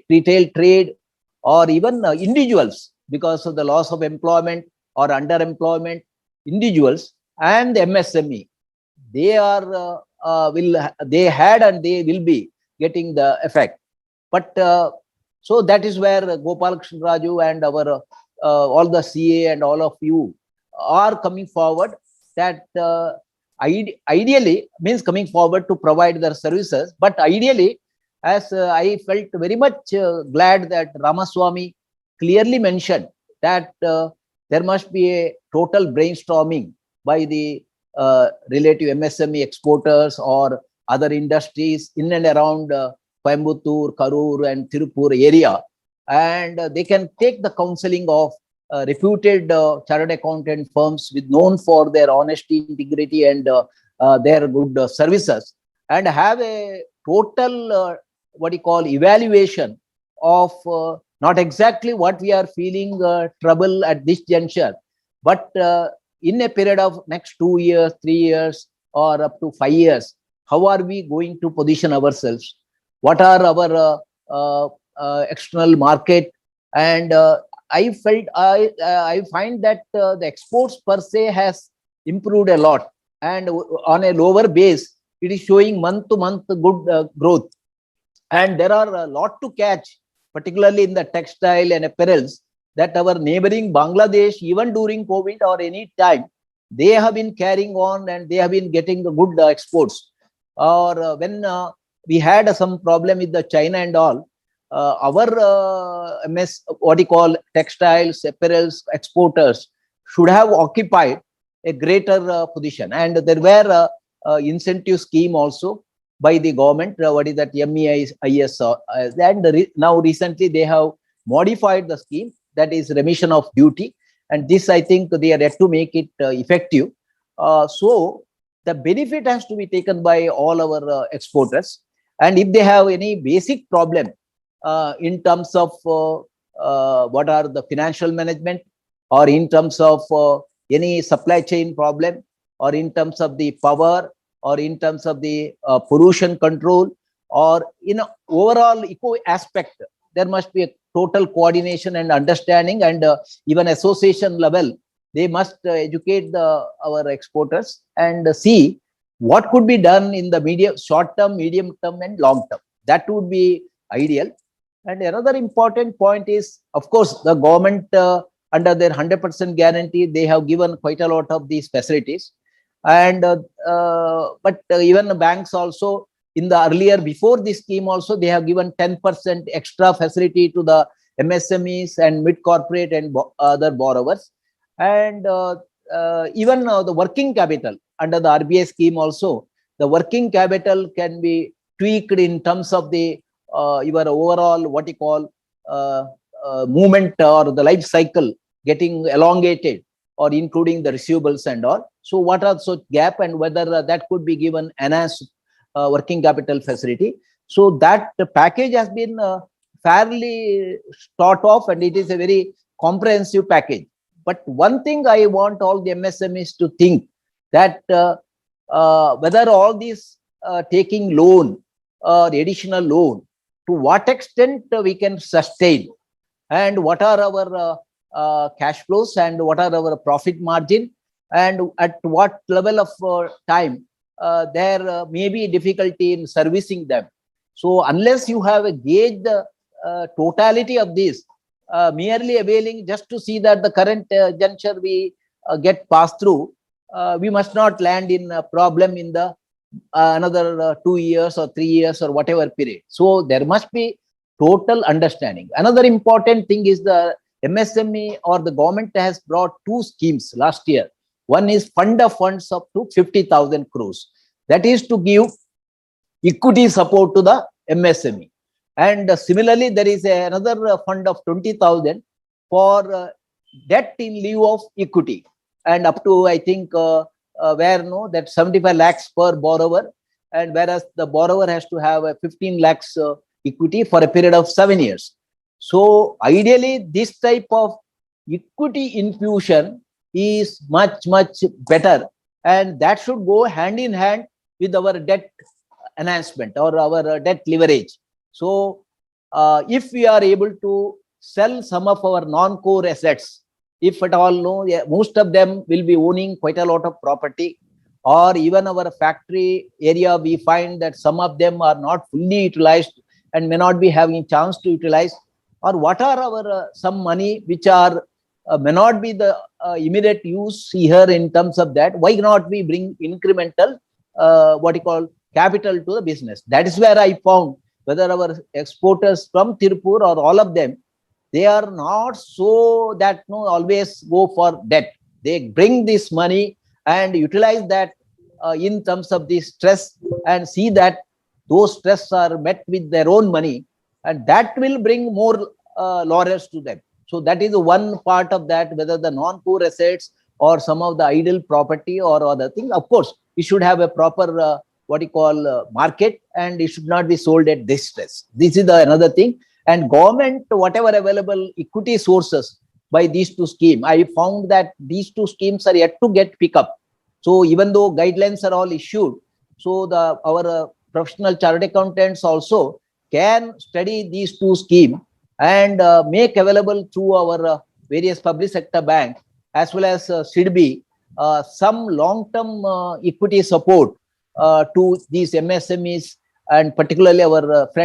retail trade or even individuals, because of the loss of employment or underemployment, individuals and the MSME, they are they had and they will be getting the effect. But so that is where Gopalakrishna Raju and our all the CA and all of you are coming forward, that ideally means coming forward to provide their services. But ideally, as I felt very much glad that Ramaswamy clearly mentioned that there must be a total brainstorming by the relative MSME exporters or other industries in and around Coimbatore, Karur and Tiruppur area, and they can take the counseling of reputed chartered accountant firms with known for their honesty, integrity and their good services, and have a total what you call evaluation of not exactly what we are feeling trouble at this juncture, but in a period of next 2 years, 3 years or up to 5 years, how are we going to position ourselves? What are our external market? And I find that the exports per se has improved a lot, and on a lower base, it is showing month to month good growth. And there are a lot to catch, particularly in the textile and apparels, that our neighboring Bangladesh, even during COVID or any time, they have been carrying on and they have been getting the good exports. Or when we had some problem with the China and all, our what you call textiles, apparels exporters should have occupied a greater position. And there were incentive scheme also by the government, what is that, MEIS, and now recently they have modified the scheme, that is remission of duty, and this I think they are yet to make it effective. So the benefit has to be taken by all our exporters, and if they have any basic problem in terms of what are the financial management, or in terms of any supply chain problem, or in terms of the power, or in terms of the pollution control, or in overall eco aspect. There must be a total coordination and understanding, and even association level, they must educate our exporters and see what could be done in the short term, medium term, and long term. That would be ideal. And another important point is, of course, the government under their 100% guarantee, they have given quite a lot of these facilities. And but even the banks also, in the earlier, before this scheme also, they have given 10% extra facility to the MSMEs and mid-corporate and other borrowers. And even the working capital under the RBI scheme also, the working capital can be tweaked in terms of the your overall, what you call, movement or the life cycle getting elongated, or including the receivables and all. So what are such gap, and whether that could be given enhanced working capital facility. So that package has been fairly thought of, and it is a very comprehensive package. But one thing I want all the MSMEs to think, that whether all these taking loan or additional loan, to what extent we can sustain, and what are our cash flows, and what are our profit margin, and at what level of time there may be difficulty in servicing them. So unless you have a gauge the totality of this, merely availing just to see that the current juncture we get passed through, we must not land in a problem in the another 2 years or 3 years or whatever period. So there must be total understanding. Another important thing is the MSME or the government has brought 2 schemes last year. One is fund of funds up to 50,000 crores. That is to give equity support to the MSME. And similarly, there is another fund of 20,000 for debt in lieu of equity, and up to, I think, where no, that 75 lakhs per borrower, and whereas the borrower has to have a 15 lakhs equity for a period of 7 years. So ideally, this type of equity infusion is much, much better, and that should go hand in hand with our debt enhancement or our debt leverage. So if we are able to sell some of our non-core assets, if at all, no, most of them will be owning quite a lot of property, or even our factory area, we find that some of them are not fully utilized and may not be having chance to utilize, or what are our some money which are may not be the immediate use here in terms of that. Why not we bring incremental what you call capital to the business? That is where I found whether our exporters from Tiruppur or all of them, they are not so that no always go for debt. They bring this money and utilize that in terms of the stress, and see that those stress are met with their own money, and that will bring more laurels to them. So that is one part of that, whether the non-core assets or some of the idle property or other thing. Of course, we should have a proper what you call market, and it should not be sold at this stress. This is another thing. And government, whatever available equity sources by these 2 schemes, I found that these 2 schemes are yet to get pick up. So even though guidelines are all issued, so our professional chartered accountants also can study these 2 schemes and make available through our various public sector banks as well as SIDBI some long-term equity support to these MSMEs, and particularly our friends